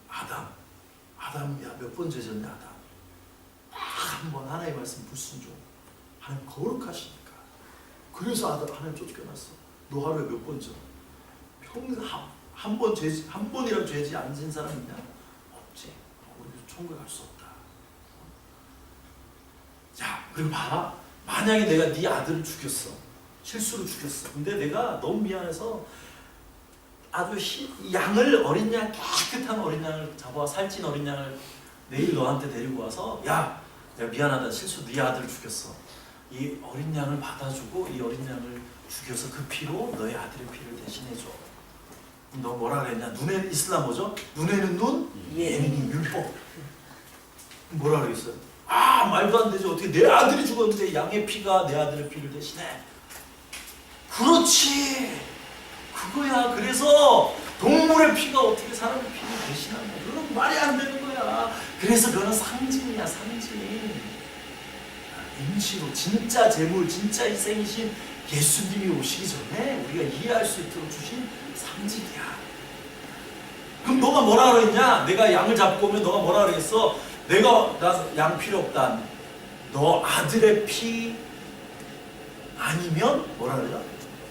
아담 야 몇 번 죄졌냐 아담. 한 번 하나님의 말씀 불순종. 하나님 거룩하시니까. 그래서 하나님 쫓겨났어. 너 하루에 몇 번 져? 평생 한 번이라도 죄지 안 진 사람 있냐? 없지. 우리도 천국에 갈 수 없다. 자 그리고 봐라. 만약에 내가 네 아들을 죽였어. 실수로 죽였어. 근데 내가 너무 미안해서 아주 양을 어린 양 깨끗한 어린 양을 잡아 살찐 어린 양을 내일 너한테 데리고 와서 야 내가 미안하다 실수 네 아들 죽였어. 이 어린 양을 받아주고 이 어린 양을 죽여서 그 피로 너의 아들의 피를 대신해줘. 너 뭐라 그랬냐? 눈에는 이슬람 뭐죠? 눈에는 눈, 예민이 율법. 뭐라 그랬어요? 아 말도 안 되죠. 어떻게 내 아들이 죽었는데 양의 피가 내 아들의 피를 대신해? 그렇지. 그거야. 그래서 동물의 피가 어떻게 사람의 피를 대신하냐? 그건 말이 안 되는 거야. 그래서 그거는 상징이야, 상징. 임시로 진짜 재물, 진짜 희생이신 예수님이 오시기 전에 우리가 이해할 수 있도록 주신 상징이야. 그럼 너가 뭐라 그랬냐? 내가 양을 잡고 오면 너가 뭐라 그랬어? 내가 나 양 필요 없다. 너 아들의 피 아니면 뭐라 그러냐?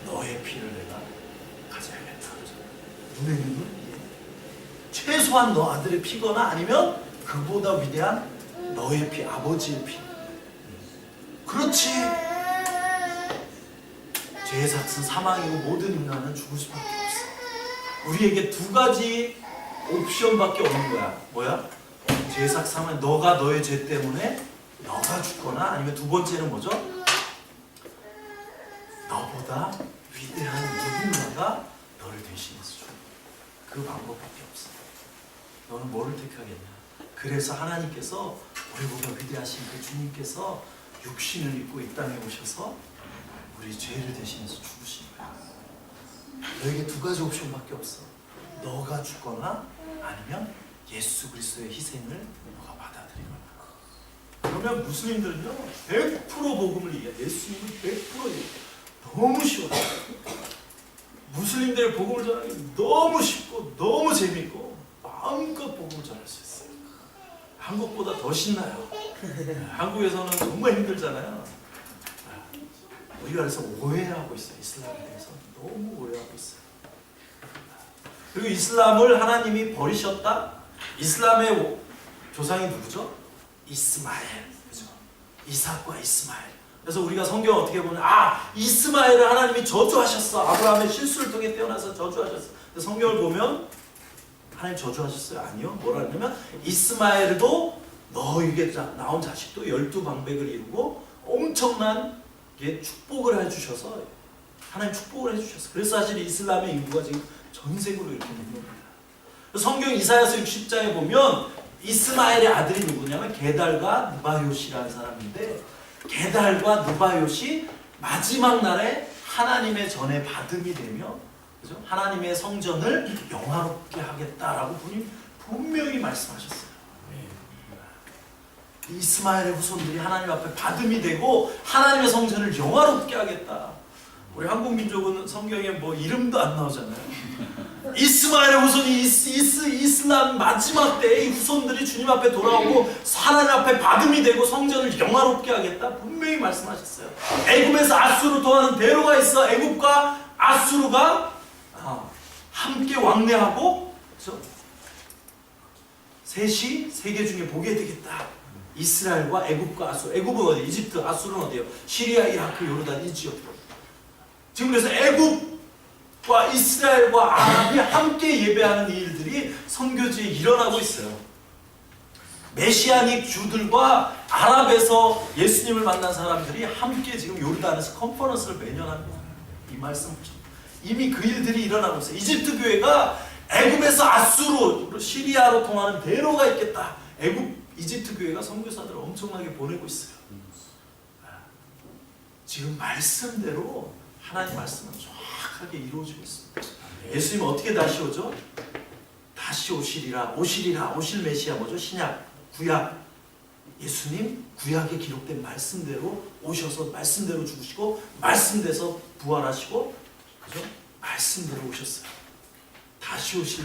너의 피를 내가 가져야겠다. 눈에는 눈, 최소한 너 아들의 피거나 아니면 그보다 위대한 너의 피, 아버지의 피. 그렇지. 죄의 삭은 사망이고 모든 인간은 죽을 수밖에 없어. 우리에게 두 가지 옵션밖에 없는 거야. 뭐야? 죄의 삭 사망. 너가 너의 죄 때문에 너가 죽거나 아니면 두 번째는 뭐죠? 너보다 위대한 누군가가 너를 대신해서 죽어. 그 방법밖에 없어. 너는 뭐를 택하겠냐? 그래서 하나님께서 우리보다 위대하신 그 주님께서 육신을 입고 이 땅에 오셔서 우리 죄를 대신해서 죽으신 거야. 너에게 두 가지 옵션밖에 없어. 너가 죽거나 아니면 예수 그리스도의 희생을 너가 받아들이거나. 그러면 무슬림들은요 100% 복음을 얘기해. 예수님은 100% 얘기해. 너무 쉬워. 무슬림들의 복음을 전하기 너무 쉽고 너무 재밌고 마음껏 복음을 전할 수 있어요. 한국보다 더 신나요. 한국에서는 정말 힘들잖아요. 우리가 그래서 오해하고 있어요. 이슬람에 대해서 너무 오해하고 있어요. 그리고 이슬람을 하나님이 버리셨다? 이슬람의 조상이 누구죠? 이스마엘. 그죠? 이삭과 이스마엘. 그래서 우리가 성경 어떻게 보면 이스마엘을 하나님이 저주하셨어. 아브라함의 실수를 통해 태어나서 저주하셨어. 근데 성경을 보면 하나님 저주하셨어요? 아니요. 뭐라 그러냐면 이스마엘도 너에게 나온 자식도 12방백을 이루고 엄청난 축복을 해주셔서 하나님 축복을 해주셨어. 그래서 사실 이슬람의 인구가 지금 전 세계로 이렇게 있는 겁니다. 성경 이사야서 60장에 보면 이스마엘의 아들이 누구냐면 게달과 느바요시라는 사람인데 게달과 느바요시 마지막 날에 하나님의 전에 받음이 되며 그죠? 하나님의 성전을 영화롭게 하겠다라고 분명히 말씀하셨어요. 이스마엘의 후손들이 하나님 앞에 받음이 되고 하나님의 성전을 영화롭게 하겠다. 우리 한국 민족은 성경에 뭐 이름도 안 나오잖아요. 이스마엘의 후손이 이슬람 마지막 때의 후손들이 주님 앞에 돌아오고 하나님 앞에 받음이 되고 성전을 영화롭게 하겠다. 분명히 말씀하셨어요. 애굽에서 아수르 통하는 대로가 있어. 애굽과 아수르가 함께 왕래하고 그렇죠? 셋이 세계 중에 보게 되겠다. 이스라엘과 애굽과 아수르. 애굽은 어디? 이집트. 아수르는 어디예요? 시리아, 이라크, 요르단, 이지오피아. 지금 그래서 애굽과 이스라엘과 아랍이 함께 예배하는 이 일들이 선교지에 일어나고 있어요. 메시아닉 주들과 아랍에서 예수님을 만난 사람들이 함께 지금 요르단에서 컨퍼런스를 매년 합니다. 이 말씀 이미 그 일들이 일어나고 있어요. 이집트 교회가 애굽에서 아수르, 시리아로 통하는 대로가 있겠다. 이집트 교회가 선교사들을 엄청나게 보내고 있어요. 지금 말씀대로 하나님 말씀은 정확하게 이루어지고 있습니다. 예수님은 어떻게 다시 오죠? 다시 오시리라. 오실 메시아 뭐죠? 신약, 구약. 예수님 구약에 기록된 말씀대로 오셔서 말씀대로 죽으시고 말씀대로 부활하시고 그죠? 말씀대로 오셨어요. 다시 오실